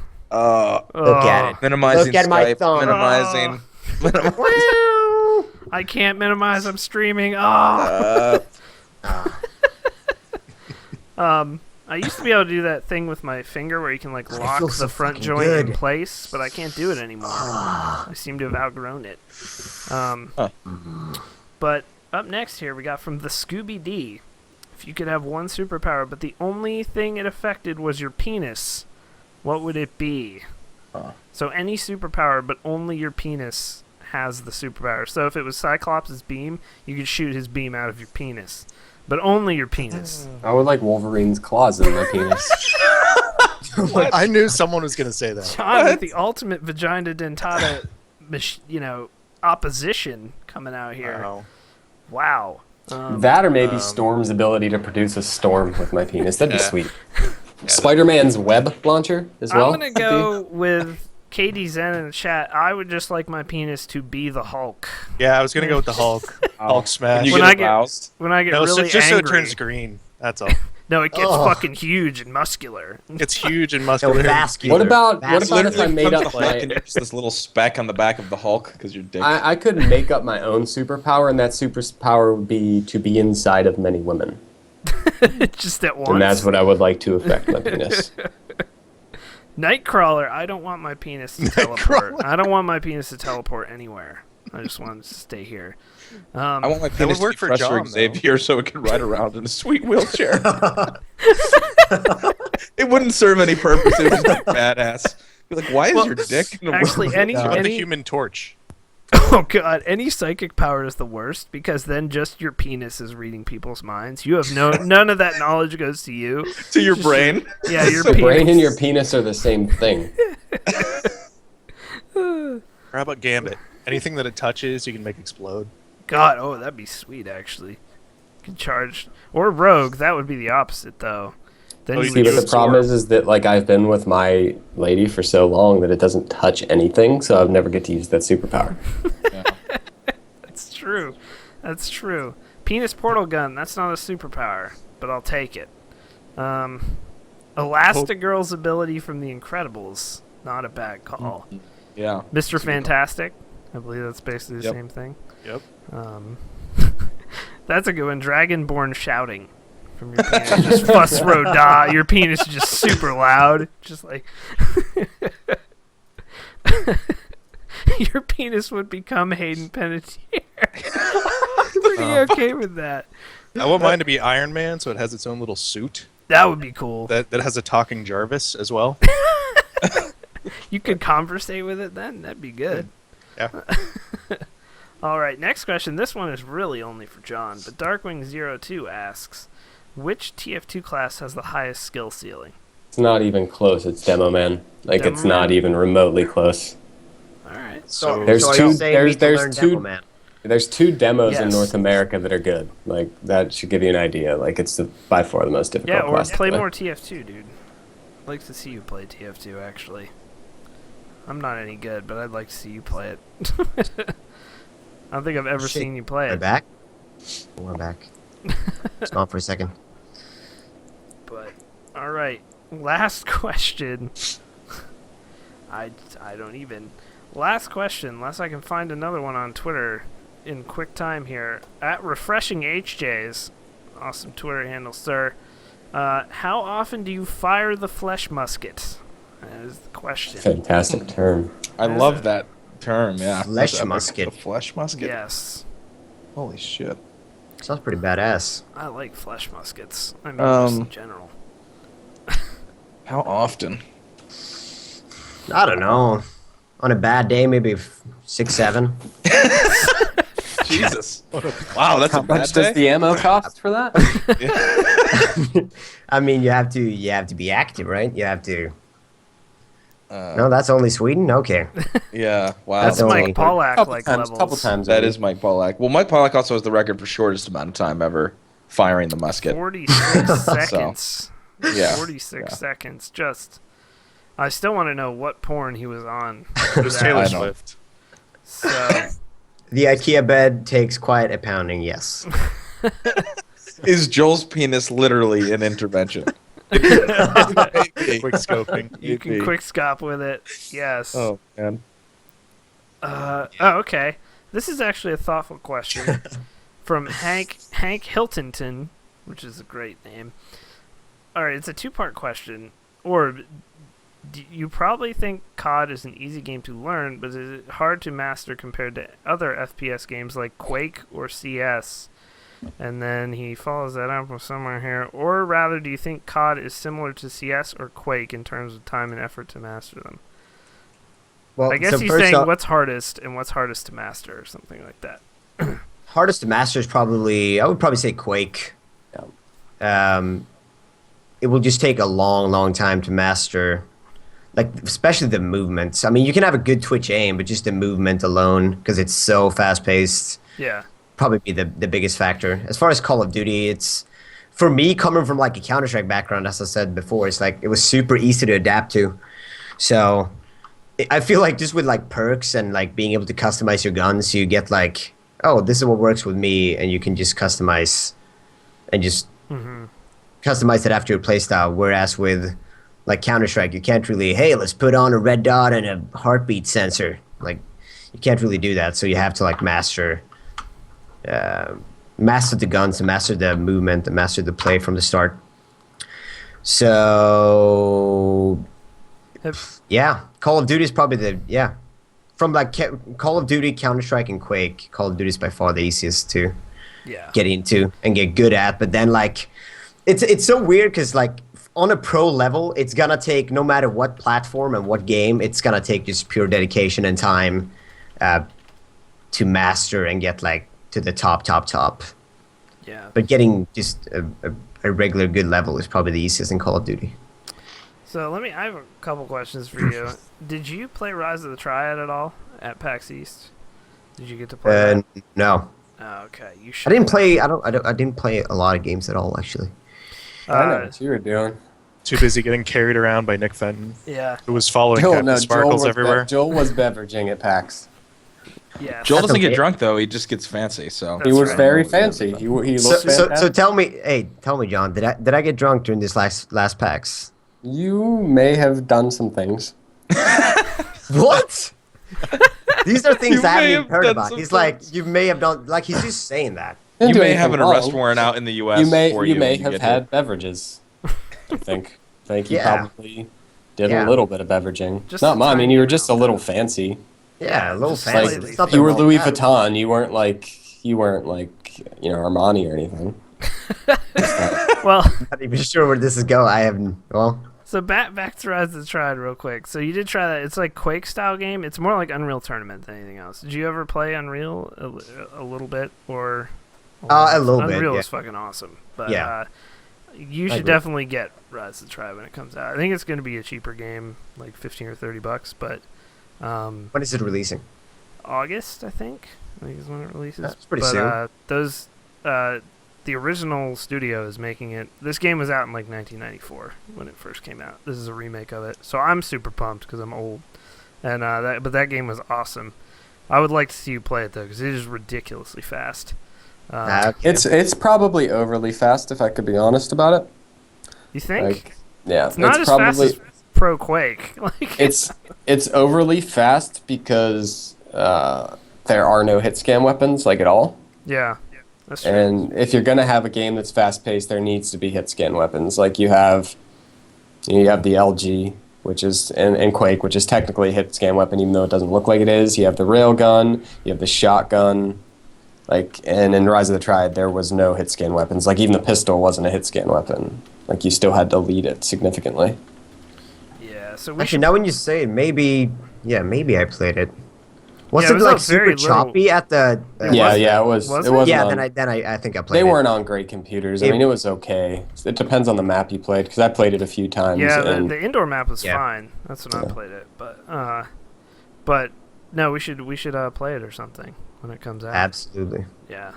Look at it. Minimizing Look at my Skype. thumb. Minimizing. I can't minimize. I'm streaming. Oh. I used to be able to do that thing with my finger where you can like God, it lock feels the so front fucking joint in good. place, but I can't do it anymore. I seem to have outgrown it. But up next here we got from the Scooby D. If you could have one superpower, but the only thing it affected was your penis, what would it be? So any superpower, but only your penis has the superpower. So if it was Cyclops' beam, you could shoot his beam out of your penis, but only your penis. I would like Wolverine's claws in my penis. I knew someone was going to say that. John with the ultimate vagina dentata, opposition coming out here. Wow. That or maybe Storm's ability to produce a storm with my penis. That'd be sweet. Spider-Man's web launcher as well. I'm gonna go with Katie Zen in the chat. I would just like my penis to be the Hulk. Yeah, I was going to go with the Hulk. Hulk smash. You When get I get- aroused. When I get No, really just so angry. it turns green. That's all. No, it gets Ugh. fucking huge and muscular. It's huge and No, muscular. vascular. What about if Vascular. I made up Like, my? and you're just this little speck on the back of the Hulk because you're dick. I could make up my own superpower, and that superpower would be to be inside of many women. Just at once. And that's what I would like to affect my penis. Nightcrawler, I don't want my penis to teleport. I don't want my penis to teleport anywhere. I just want it to stay here. I want my would penis to work be for Professor John, though. Xavier so it can ride around in a sweet wheelchair. It wouldn't serve any purpose. It would just be badass. Be like, why is your dick in a actually, wheelchair? What about the any Human Torch? oh god, any psychic power is the worst because then just your penis is reading people's minds. You have none of that knowledge goes to you. To your brain? Yeah, your The penis. brain and your penis are the same thing. Or how about Gambit? Anything that it touches, you can make explode. God, oh, that'd be sweet actually. Could charge or rogue. That would be the opposite though. Then Oh, you you See, would but the use problem sword. is that like I've been with my lady for so long that it doesn't touch anything, so I've never get to use that superpower. That's true. That's true. Penis portal gun. That's not a superpower, but I'll take it. Elastigirl's ability from The Incredibles. Not a bad call. Yeah. Mr. Fantastic. I believe that's basically the Yep. same thing. Yep. That's a good one. Dragonborn shouting from your penis. Just fuss row da. Your penis is just super loud. Just like your penis would become Hayden Panettiere. I'm pretty okay with that. I want mine to be Iron Man, so it has its own little suit That would be cool. that has a talking Jarvis as well. You could conversate with it then. That'd be good. Yeah. All right, next question. This one is really only for John, but Darkwing02 asks, which TF2 class has the highest skill ceiling? It's not even close. It's Demo Man. Like Demo it's not Man? even remotely close. All right. So There's so are two- you saying there's- we can there's learn two- Demo Man? There's 2 demos in Yes. North America that are good. Like that should give you an idea. Like it's by far the most difficult Yeah, or class to play more TF2, dude. I'd like to see you play TF2, actually. I'm not any good, but I'd like to see you play it. I don't think I've ever Shit. seen you play We're it. back. We're back. It's gone for a second. But all right, last question. I don't even. Last question, unless I can find another one on Twitter in quick time here. At Refreshing HJs, awesome Twitter handle, sir. How often do you fire the flesh musket? That is the question. Fantastic term. I love that term, yeah. Flesh That's epic. musket. The flesh musket? Yes, Holy shit. Sounds pretty badass. I like flesh muskets. I mean, just in general. How often? I don't know. On a bad day, maybe 6, 7. Jesus. Wow, that's How a bad much day? does the ammo cost for that? I mean, you have to be active, right? You have to. No, that's only Sweden. Okay. Yeah, wow. That's only- Mike Pollack like couple levels. times. That is Mike Pollack. Well, Mike Pollack also has the record for shortest amount of time ever firing the musket. 46 seconds. Yeah. 46 seconds. Just. I still want to know what porn he was on. It was Taylor I know. Swift. So, The IKEA bed takes quite a pounding, yes. Is Joel's penis literally an intervention? Quick scoping. you can quick scop with it. Yes. Oh, man. Okay. This is actually a thoughtful question from Hank Hiltonton, which is a great name. All right, it's a 2-part question. Or you probably think COD is an easy game to learn, but is it hard to master compared to other FPS games like Quake or CS? And then he follows that up with somewhere here. Or rather, do you think COD is similar to CS or Quake in terms of time and effort to master them? Well, I guess so he's first saying off, what's hardest and what's hardest to master or something like that. hardest to master is probably, I would probably say Quake. It will just take a long, long time to master, like especially the movements. I mean, you can have a good twitch aim, but just the movement alone, because it's so fast paced, Yeah. probably be the biggest factor. As far as Call of Duty, it's for me coming from like a Counter-Strike background, as I said before, it's like it was super easy to adapt to. So I feel like just with like perks and like being able to customize your guns, you get like, oh, this is what works with me, and you can just customize and just customize it after your playstyle. Whereas with like Counter-Strike, you can't really, hey, let's put on a red dot and a heartbeat sensor. Like you can't really do that, so you have to like master mastered the guns, and mastered the movement, and mastered the play from the start. So yeah, Call of Duty is probably from like Call of Duty, Counter-Strike, and Quake. Call of Duty is by far the easiest to get into and get good at. But then like, it's so weird because like on a pro level, it's gonna take, no matter what platform and what game, it's gonna take just pure dedication and time to master and get like to the top. Yeah. But getting just a regular good level is probably the easiest in Call of Duty. So I have a couple questions for you. Did you play Rise of the Triad at all at PAX East? Did you get to play that? No. Oh, okay, you I should. didn't play. I didn't play a lot of games at all, actually. I know what you were doing. Too busy getting carried around by Nick Fenton, Yeah. who was following Captain Sparkles everywhere. Joel was beveraging at PAX. Yeah. Joel That's doesn't okay. get drunk though; he just gets fancy. So He That's was right. very fancy. He looked So fantastic. tell me, John, did I get drunk during this last PAX? You may have done some things. What? These are things You I may haven't even have heard done about. some He's like, things. you may have done, like, he's just saying that. Didn't you do may have anything an arrest wrong. warrant out in the U.S. You may for you may when you have get had here. beverages. I think you Yeah. probably did Yeah. a little bit of beveraging. Just Not a much. I mean, tiny you were just a amount. little fancy. Yeah, a little just fancy. slightly. There's nothing You were wrong with Louis that. Vuitton. You weren't like Armani or anything. Well, Not even sure where this is going. I haven't. Well, so back to Rise of the Triad real quick. So you did try that. It's like Quake style game. It's more like Unreal Tournament than anything else. Did you ever play Unreal a little bit or? a little bit. Unreal Yeah. is fucking awesome. But Yeah. you I should agree. definitely get Rise of the Triad when it comes out. I think it's going to be a cheaper game, like $15 or $30, but When is it releasing? August, I think is when it releases. That's pretty but, soon. The original studio is making it. This game was out in like 1994 when it first came out. This is a remake of it, so I'm super pumped because I'm old. And but that game was awesome. I would like to see you play it though, because it is ridiculously fast. Okay. It's probably overly fast, if I could be honest about it. You think? Like, yeah, It's not as probably fast as Pro Quake. Like it's overly fast because there are no hit scan weapons like at all. yeah, that's true. And if you're gonna have a game that's fast paced, there needs to be hit scan weapons. Like you have the LG, which is and Quake, which is technically a hit scan weapon, even though it doesn't look like it is. You have the railgun, you have the shotgun. And in Rise of the Triad, there was no hit scan weapons. Like even the pistol wasn't a hit scan weapon. Like you still had to lead it significantly. Yeah, so we Actually, should. now when you say it, maybe I played it. Was Yeah, it it was like a very super choppy at the? Yeah, it was. Was It it? wasn't. Yeah, on- then I think I played They it. weren't on great computers. I It- mean, it was okay. It depends on the map you played, because I played it a few times. Yeah, and the indoor map was Yeah. fine. That's when I played it, but no, we should play it or something when it comes out. Absolutely. Yeah.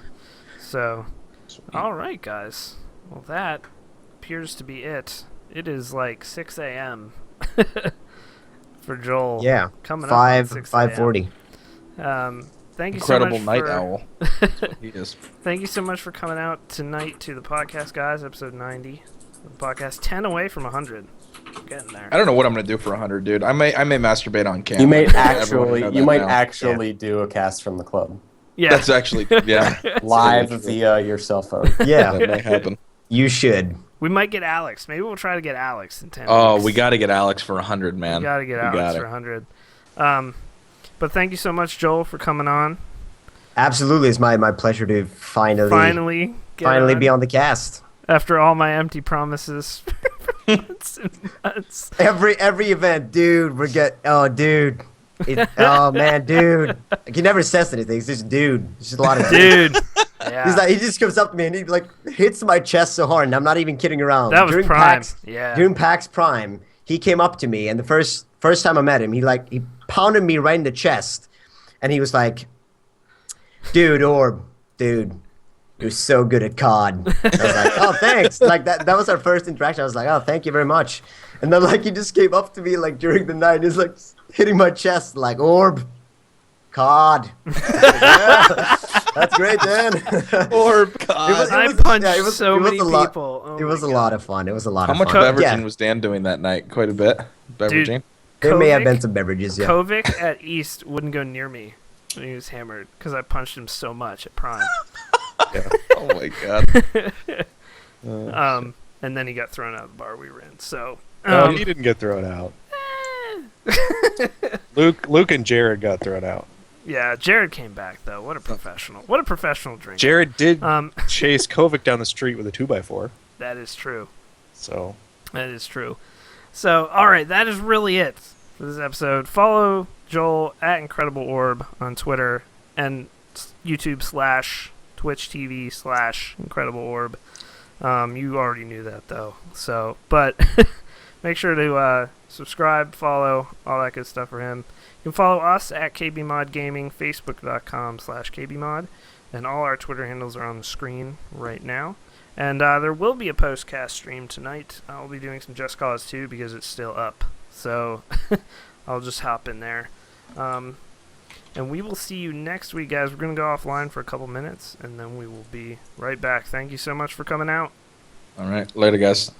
So, all right, guys. Well, that appears to be it. It is like 6 a.m. for Joel. Yeah. Coming up at 6 a.m. 5:40. Thank you Incredible so much night for, owl. He is. Thank you so much for coming out tonight to the podcast, guys. Episode 90. The podcast 10 away from 100. Getting there. I don't know what I'm gonna do for 100, dude. I may masturbate on camera. You may Everyone know that now. actually do a cast from the club Yeah. That's actually yeah. live true. via your cell phone. Yeah, That may happen. you should. We might get Alex. Maybe we'll try to get Alex in 10 Oh, weeks. we got to get Alex for 100, man. We got to get We Alex got for it. 100. But thank you so much, Joel, for coming on. Absolutely, it's my pleasure to finally Finally be on the cast. after all my empty promises. Months and months. Every event, dude. Oh man, dude. Like, he never says anything. It's just dude. It's just a lot of dude. Dude. Yeah. He's like, he just comes up to me and he like hits my chest so hard, and I'm not even kidding around. That was during Prime. PAX, Yeah. During PAX Prime, he came up to me, and the first time I met him, he pounded me right in the chest, and he was like, "Dude, dude, you're so good at COD." I was like, "Oh, thanks." Like that was our first interaction. I was like, "Oh, thank you very much." And then like he just came up to me like during the night, he's like hitting my chest like, "Orb, COD." Yeah, that's great, Dan. Orb, God. I punched so many people. Oh It was my a God. lot of fun. It was a lot How of much fun. beveraging was Dan doing that night? Quite a bit. Beveraging. There may have Kovic- been some beverages, yeah. Kovic at East wouldn't go near me when he was hammered because I punched him so much at Prime. Oh my god. And then he got thrown out of the bar we were in. So No, he didn't get thrown out. Luke and Jared got thrown out. yeah, Jared came back though. What a professional! What a professional drinker. Jared did Um, chase Kovic down the street with a 2x4. that is true. So That is true. So, all right, that is really it for this episode. Follow Joel at Incredible Orb on Twitter and YouTube / Twitch TV / Incredible Orb. You already knew that though. So, but make sure to subscribe, follow, all that good stuff for him. You can follow us at KBMOD Gaming, Facebook.com / KBMOD, and all our Twitter handles are on the screen right now. And there will be a postcast stream tonight. I'll be doing some Just Cause 2 because it's still up. So I'll just hop in there. And we will see you next week, guys. We're going to go offline for a couple minutes, and then we will be right back. Thank you so much for coming out. All right. Later, guys.